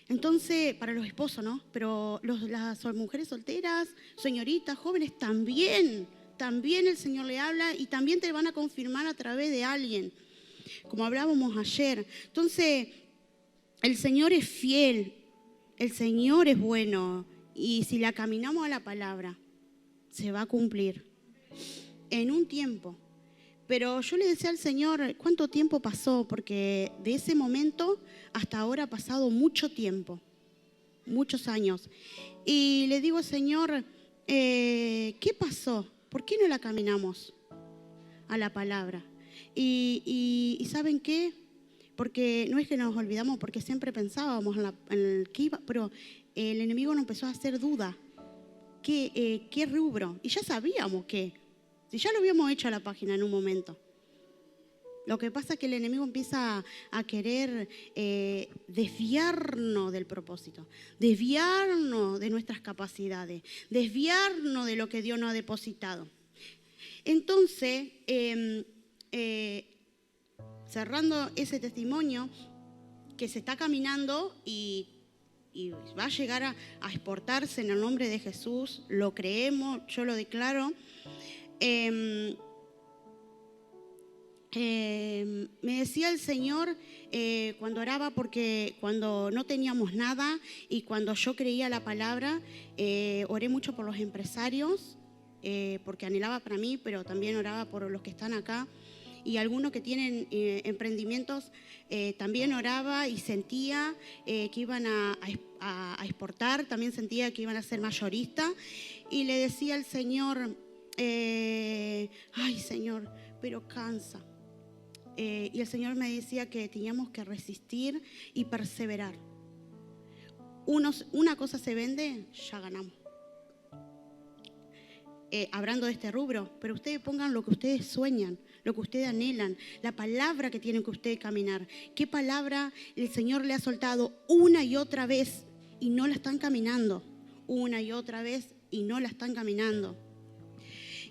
Entonces, para los esposos, ¿no? Pero las mujeres solteras, señoritas, jóvenes, también el Señor le habla, y también te van a confirmar a través de alguien, como hablábamos ayer. Entonces, el Señor es fiel. El Señor es bueno, y si la caminamos a la palabra, se va a cumplir en un tiempo. Pero yo le decía al Señor, ¿cuánto tiempo pasó? Porque de ese momento hasta ahora ha pasado mucho tiempo, muchos años. Y le digo, Señor, ¿qué pasó? ¿Por qué no la caminamos a la palabra? Y ¿saben qué? Porque no es que nos olvidamos, porque siempre pensábamos en el que iba, pero el enemigo nos empezó a hacer duda. ¿Qué rubro? Y ya sabíamos que, si ya lo habíamos hecho a la página en un momento. Lo que pasa es que el enemigo empieza a querer desviarnos del propósito, desviarnos de nuestras capacidades, desviarnos de lo que Dios nos ha depositado. Entonces, cerrando ese testimonio, que se está caminando y va a llegar a exportarse en el nombre de Jesús, lo creemos, yo lo declaro. Me decía el Señor cuando oraba, porque cuando no teníamos nada y cuando yo creía la palabra, oré mucho por los empresarios, porque anhelaba para mí, pero también oraba por los que están acá. Y algunos que tienen emprendimientos, también oraba y sentía que iban a exportar, también sentía que iban a ser mayoristas. Y le decía al Señor, ay Señor, pero cansa. Y el Señor me decía que teníamos que resistir y perseverar. Una cosa se vende, ya ganamos. Hablando de este rubro, pero ustedes pongan lo que ustedes sueñan, lo que ustedes anhelan, la palabra que tienen que ustedes caminar. ¿Qué palabra el Señor le ha soltado una y otra vez y no la están caminando? Una y otra vez y no la están caminando.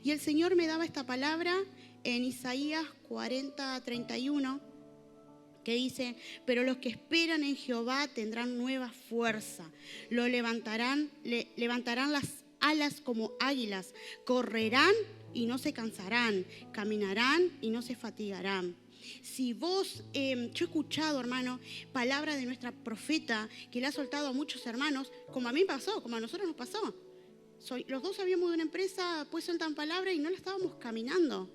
Y el Señor me daba esta palabra en Isaías 40:31, que dice: pero los que esperan en Jehová tendrán nueva fuerza, levantarán las alas como águilas, correrán y no se cansarán, caminarán y no se fatigarán. Si vos, yo he escuchado, hermano, palabra de nuestra profeta que le ha soltado a muchos hermanos, como a mí pasó, como a nosotros nos pasó. Los dos sabíamos de una empresa, pues sueltan palabra y no la estábamos caminando,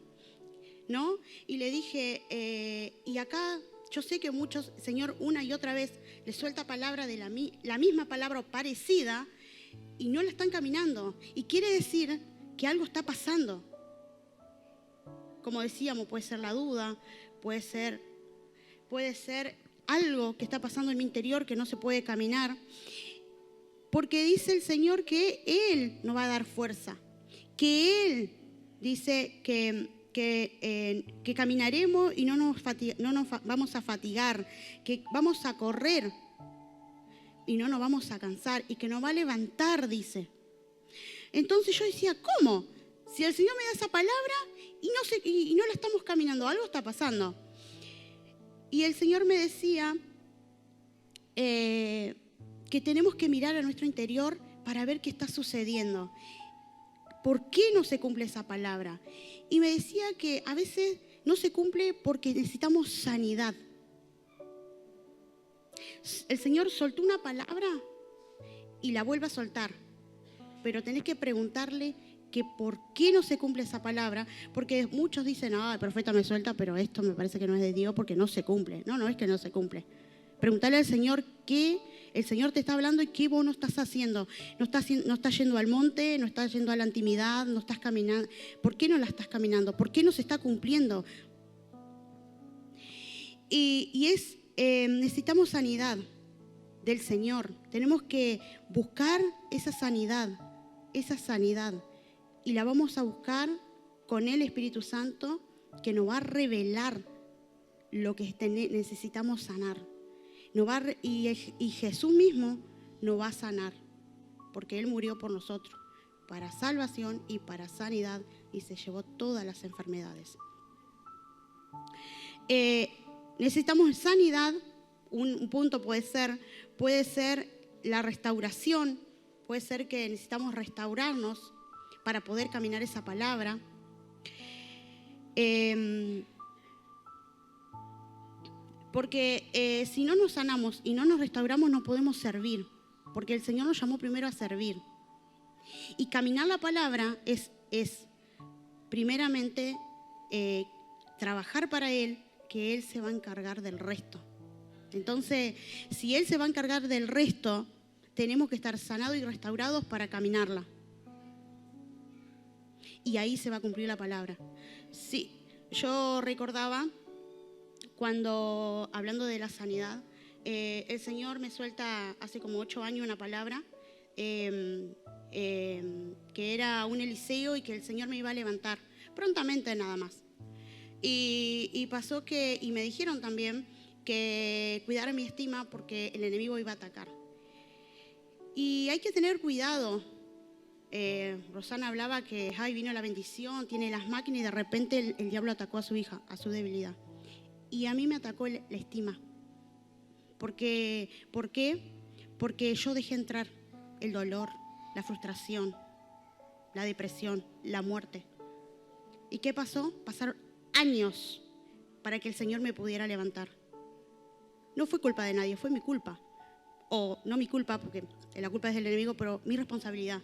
¿no? Y le dije, y acá yo sé que muchos, Señor, una y otra vez les suelta palabra de la misma palabra o parecida, y no la están caminando. Y quiere decir que algo está pasando. Como decíamos, puede ser la duda, puede ser algo que está pasando en mi interior que no se puede caminar. Porque dice el Señor que Él nos va a dar fuerza, que Él dice que caminaremos y no nos vamos a fatigar, que vamos a correr y no nos vamos a cansar, y que nos va a levantar, dice. Entonces yo decía, ¿cómo? Si el Señor me da esa palabra y no la estamos caminando, algo está pasando. Y el Señor me decía que tenemos que mirar a nuestro interior para ver qué está sucediendo. ¿Por qué no se cumple esa palabra? Y me decía que a veces no se cumple porque necesitamos sanidad. El Señor soltó una palabra y la vuelve a soltar, pero tenés que preguntarle que por qué no se cumple esa palabra, porque muchos dicen, el profeta me suelta, pero esto me parece que no es de Dios porque no se cumple. No es que no se cumple. Preguntarle al Señor qué el Señor te está hablando y qué vos no estás haciendo. No estás yendo al monte, no estás yendo a la intimidad, no estás caminando. ¿Por qué no la estás caminando? ¿Por qué no se está cumpliendo? Necesitamos sanidad del Señor. Tenemos que buscar esa sanidad, y la vamos a buscar con el Espíritu Santo, que nos va a revelar lo que necesitamos sanar. Y Jesús mismo nos va a sanar, porque Él murió por nosotros, para salvación y para sanidad, y se llevó todas las enfermedades. Necesitamos sanidad. Un punto puede ser la restauración, puede ser que necesitamos restaurarnos para poder caminar esa palabra. Porque si no nos sanamos y no nos restauramos, no podemos servir, porque el Señor nos llamó primero a servir. Y caminar la palabra es primeramente trabajar para Él, que Él se va a encargar del resto. Entonces, si Él se va a encargar del resto, tenemos que estar sanados y restaurados para caminarla. Y ahí se va a cumplir la palabra. Sí, yo recordaba cuando, hablando de la sanidad, el Señor me suelta hace como 8 años una palabra, que era un Eliseo y que el Señor me iba a levantar, prontamente nada más. Y pasó que, y me dijeron también que cuidara mi estima porque el enemigo iba a atacar. Y hay que tener cuidado. Rosana hablaba que vino la bendición, tiene las máquinas y de repente el diablo atacó a su hija, a su debilidad. Y a mí me atacó la estima. ¿Por qué? Porque yo dejé entrar el dolor, la frustración, la depresión, la muerte. ¿Y qué pasó? Pasaron años para que el Señor me pudiera levantar. No fue culpa de nadie, fue mi culpa. O no mi culpa, porque la culpa es del enemigo, pero mi responsabilidad.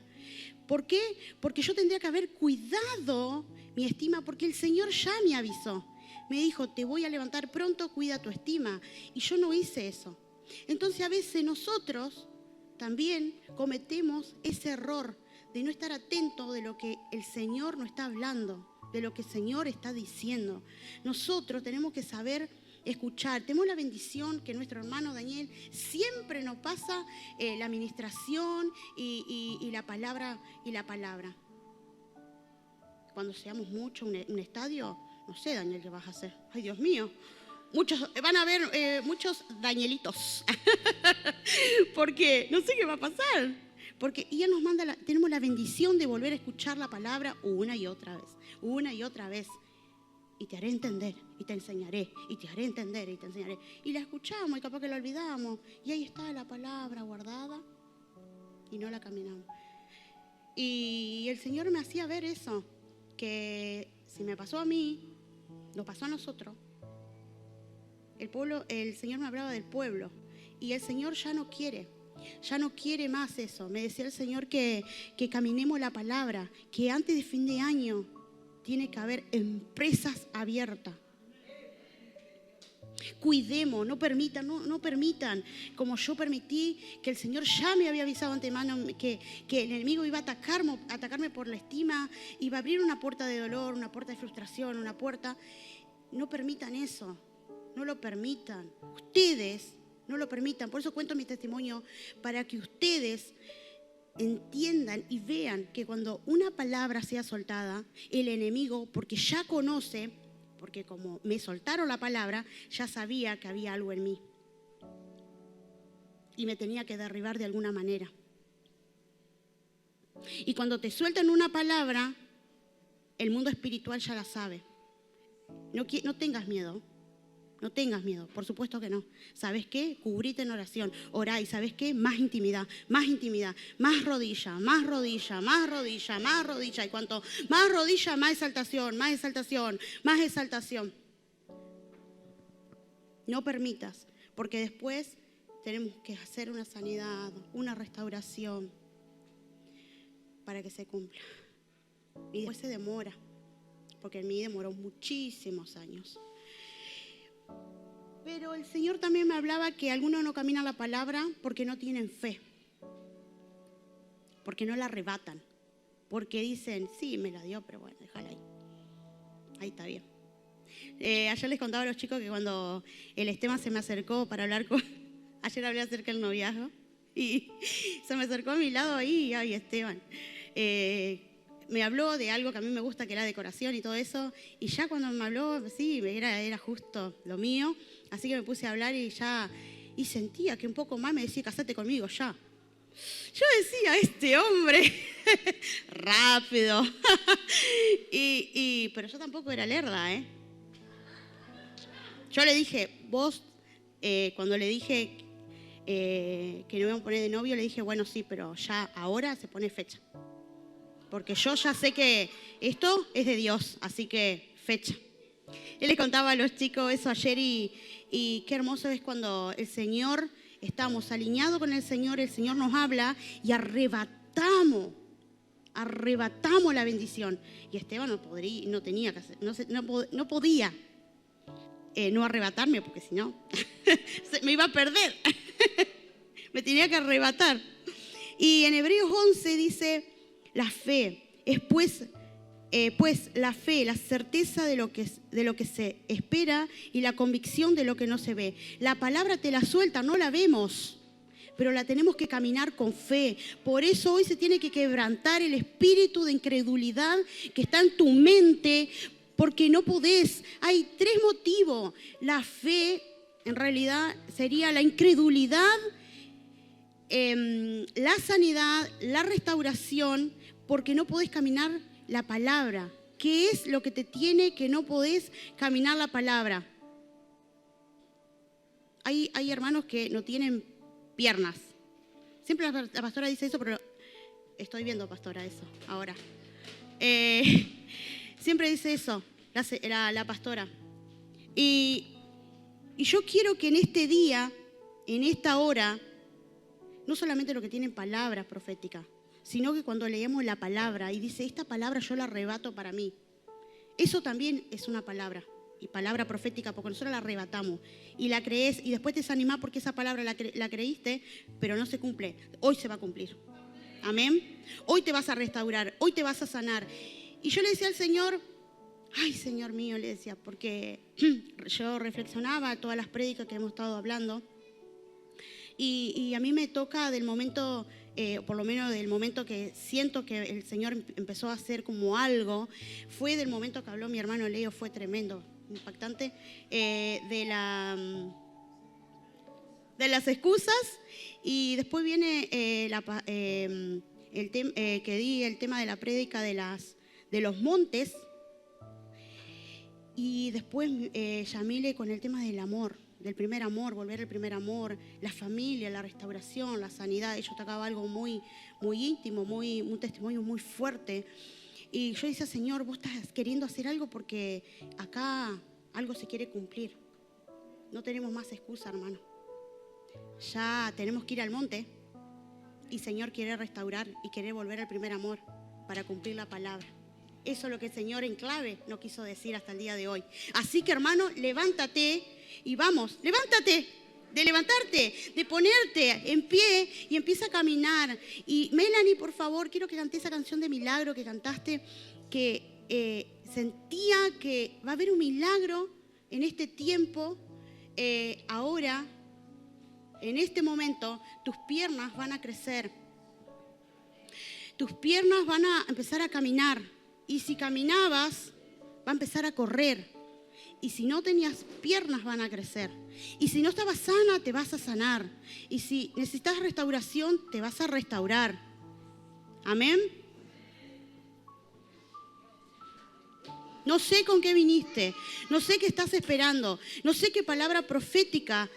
¿Por qué? Porque yo tendría que haber cuidado mi estima, porque el Señor ya me avisó. Me dijo, te voy a levantar pronto, cuida tu estima. Y yo no hice eso. Entonces a veces nosotros también cometemos ese error de no estar atentos de lo que el Señor nos está hablando, de lo que el Señor está diciendo. Nosotros tenemos que saber escuchar. Tenemos la bendición que nuestro hermano Daniel siempre nos pasa la administración y la palabra. Cuando seamos mucho un estadio, no sé, Daniel, ¿qué vas a hacer? Ay, Dios mío. Van a haber muchos Danielitos. Porque no sé qué va a pasar. Porque ella nos manda, tenemos la bendición de volver a escuchar la palabra una y otra vez. Y te haré entender, y te enseñaré, y te haré entender, y te enseñaré. Y la escuchamos, y capaz que la olvidamos. Y ahí está la palabra guardada, y no la caminamos. Y el Señor me hacía ver eso, que si me pasó a mí, nos pasó a nosotros. El Señor me hablaba del pueblo, y el Señor ya no quiere más eso. Me decía el Señor que caminemos la palabra, que antes de fin de año tiene que haber empresas abiertas. Cuidemos, no permitan, como yo permití, que el Señor ya me había avisado antemano que el enemigo iba a atacarme por la estima, iba a abrir una puerta de dolor, una puerta de frustración, una puerta. No permitan eso, no lo permitan. Ustedes no lo permitan. Por eso cuento mi testimonio, para que ustedes entiendan y vean que cuando una palabra sea soltada, el enemigo, porque ya conoce, porque como me soltaron la palabra, ya sabía que había algo en mí y me tenía que derribar de alguna manera. Y cuando te sueltan una palabra, el mundo espiritual ya la sabe. No tengas miedo. No tengas miedo, por supuesto que no. ¿Sabes qué? Cubrite en oración, orá, y ¿sabes qué? Más intimidad, más rodilla. Y cuanto más rodilla, más exaltación. No permitas, porque después tenemos que hacer una sanidad, una restauración para que se cumpla. Y después se demora, porque en mí demoró muchísimos años. Pero el Señor también me hablaba que algunos no caminan la palabra porque no tienen fe, porque no la arrebatan, porque dicen, sí, me la dio, pero bueno, déjala ahí. Ahí está bien. Ayer les contaba a los chicos que cuando el Esteban se me acercó para hablar con... Ayer hablé acerca del noviazgo y se me acercó a mi lado ahí, ay, Esteban. Me habló de algo que a mí me gusta, que era decoración y todo eso, y ya cuando me habló, sí, era justo lo mío, así que me puse a hablar y sentía que un poco más me decía, casate conmigo ya. Yo decía, este hombre, rápido, pero yo tampoco era lerda, ¿eh? Yo le dije, cuando le dije que no iban a poner de novio, le dije, bueno, sí, pero ya ahora se pone fecha. Porque yo ya sé que esto es de Dios, así que fecha. Él le contaba a los chicos eso ayer y qué hermoso es cuando el Señor, estamos alineados con el Señor nos habla y arrebatamos la bendición. Y Esteban no podía no arrebatarme, porque si no, me iba a perder. Me tenía que arrebatar. Y en Hebreos 11 dice... La fe es pues la fe, la certeza de lo que se espera y la convicción de lo que no se ve. La palabra te la suelta, no la vemos, pero la tenemos que caminar con fe. Por eso hoy se tiene que quebrantar el espíritu de incredulidad que está en tu mente, porque no podés. Hay 3 motivos. La fe, en realidad, sería la incredulidad, la sanidad, la restauración, porque no podés caminar la palabra. ¿Qué es lo que te tiene que no podés caminar la palabra? Hay hermanos que no tienen piernas. Siempre la pastora dice eso, pero estoy viendo, pastora, eso ahora. Siempre dice eso, la pastora. Y yo quiero que en este día, en esta hora, no solamente lo que tienen palabras proféticas, sino que cuando leemos la palabra y dice, esta palabra yo la arrebato para mí. Eso también es una palabra, y palabra profética, porque nosotros la arrebatamos y la crees y después te desanimás porque esa palabra la creíste, pero no se cumple. Hoy se va a cumplir. Amén. Hoy te vas a restaurar, hoy te vas a sanar. Y yo le decía al Señor, ay, Señor mío, le decía, porque yo reflexionaba todas las prédicas que hemos estado hablando y a mí me toca del momento, por lo menos del momento que siento que el Señor empezó a hacer como algo, fue del momento que habló mi hermano Leo, fue tremendo, impactante, de las excusas, y después viene que di el tema de la prédica de los montes, y después Yamile con el tema del amor, del primer amor, volver al primer amor, la familia, la restauración, la sanidad. Ellos tocaba algo muy, muy íntimo, un testimonio muy fuerte. Y yo decía, Señor, vos estás queriendo hacer algo porque acá algo se quiere cumplir. No tenemos más excusa, hermano. Ya tenemos que ir al monte y Señor quiere restaurar y quiere volver al primer amor para cumplir la palabra. Eso es lo que el Señor en clave no quiso decir hasta el día de hoy. Así que, hermano, levántate y vamos, levántate, de levantarte, de ponerte en pie y empieza a caminar. Y Melanie, por favor, quiero que cante esa canción de milagro que cantaste, que sentía que va a haber un milagro en este tiempo. Ahora, en este momento, tus piernas van a crecer. Tus piernas van a empezar a caminar. Y si caminabas, va a empezar a correr. Y si no tenías piernas, van a crecer. Y si no estabas sana, te vas a sanar. Y si necesitas restauración, te vas a restaurar. Amén. No sé con qué viniste. No sé qué estás esperando. No sé qué palabra profética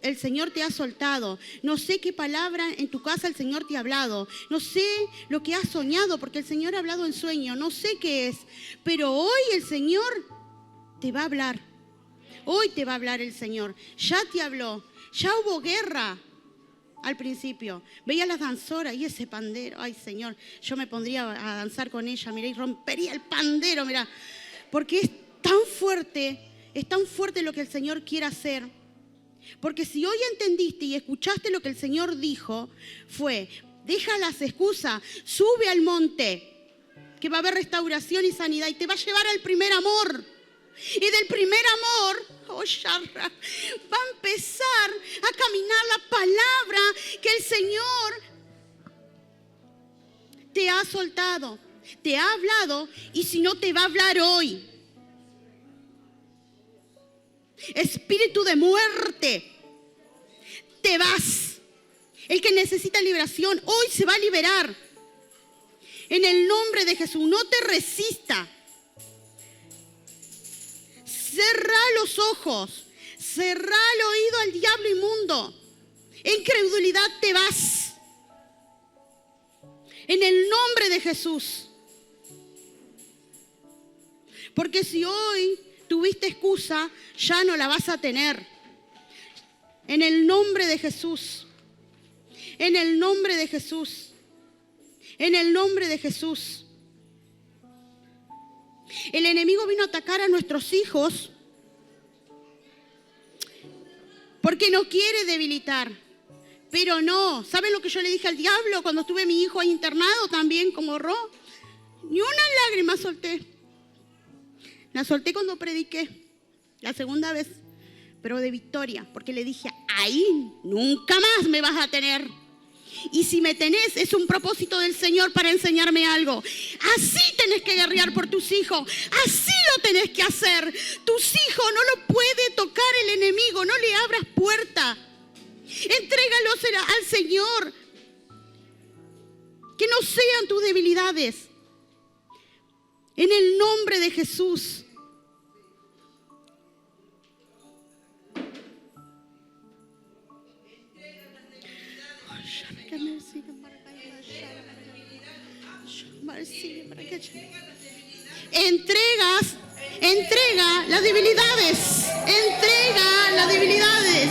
el Señor te ha soltado. No sé qué palabra en tu casa el Señor te ha hablado. No sé lo que has soñado, porque el Señor ha hablado en sueño. No sé qué es. Pero hoy el Señor te va a hablar. Hoy te va a hablar el Señor. Ya te habló. Ya hubo guerra al principio. Veía a las danzoras y ese pandero. Ay, Señor, yo me pondría a danzar con ella, mirá, y rompería el pandero, mirá. Porque es tan fuerte lo que el Señor quiere hacer. Porque si hoy entendiste y escuchaste lo que el Señor dijo, fue, deja las excusas, sube al monte, que va a haber restauración y sanidad, y te va a llevar al primer amor. Y del primer amor, va a empezar a caminar la palabra que el Señor te ha soltado, te ha hablado, y si no te va a hablar hoy. Espíritu de muerte, te vas. El que necesita liberación hoy se va a liberar. En el nombre de Jesús, no te resista. Cerrá los ojos, cerrá el oído al diablo inmundo. En incredulidad te vas. En el nombre de Jesús. Porque si hoy tuviste excusa, ya no la vas a tener. En el nombre de Jesús. En el nombre de Jesús. En el nombre de Jesús. El enemigo vino a atacar a nuestros hijos porque nos quiere debilitar. Pero no. ¿Saben lo que yo le dije al diablo cuando tuve a mi hijo ahí internado también como Ro? Ni una lágrima solté. La solté cuando prediqué, la segunda vez, pero de victoria, porque le dije, ahí nunca más me vas a tener. Y si me tenés, es un propósito del Señor para enseñarme algo. Así tenés que guerrear por tus hijos, así lo tenés que hacer. Tus hijos no lo puede tocar el enemigo, no le abras puerta. Entrégalos al Señor. Que no sean tus debilidades. En el nombre de Jesús. Entrega las debilidades. Entrega las debilidades.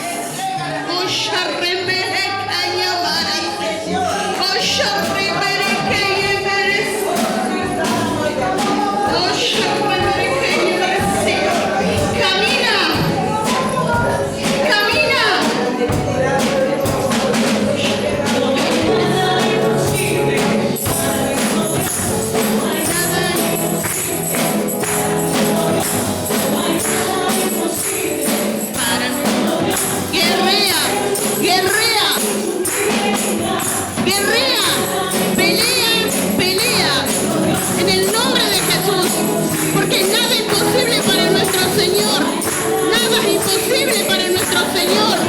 Pelea en el nombre de Jesús, porque nada es imposible para nuestro Señor. Nada es imposible para nuestro Señor.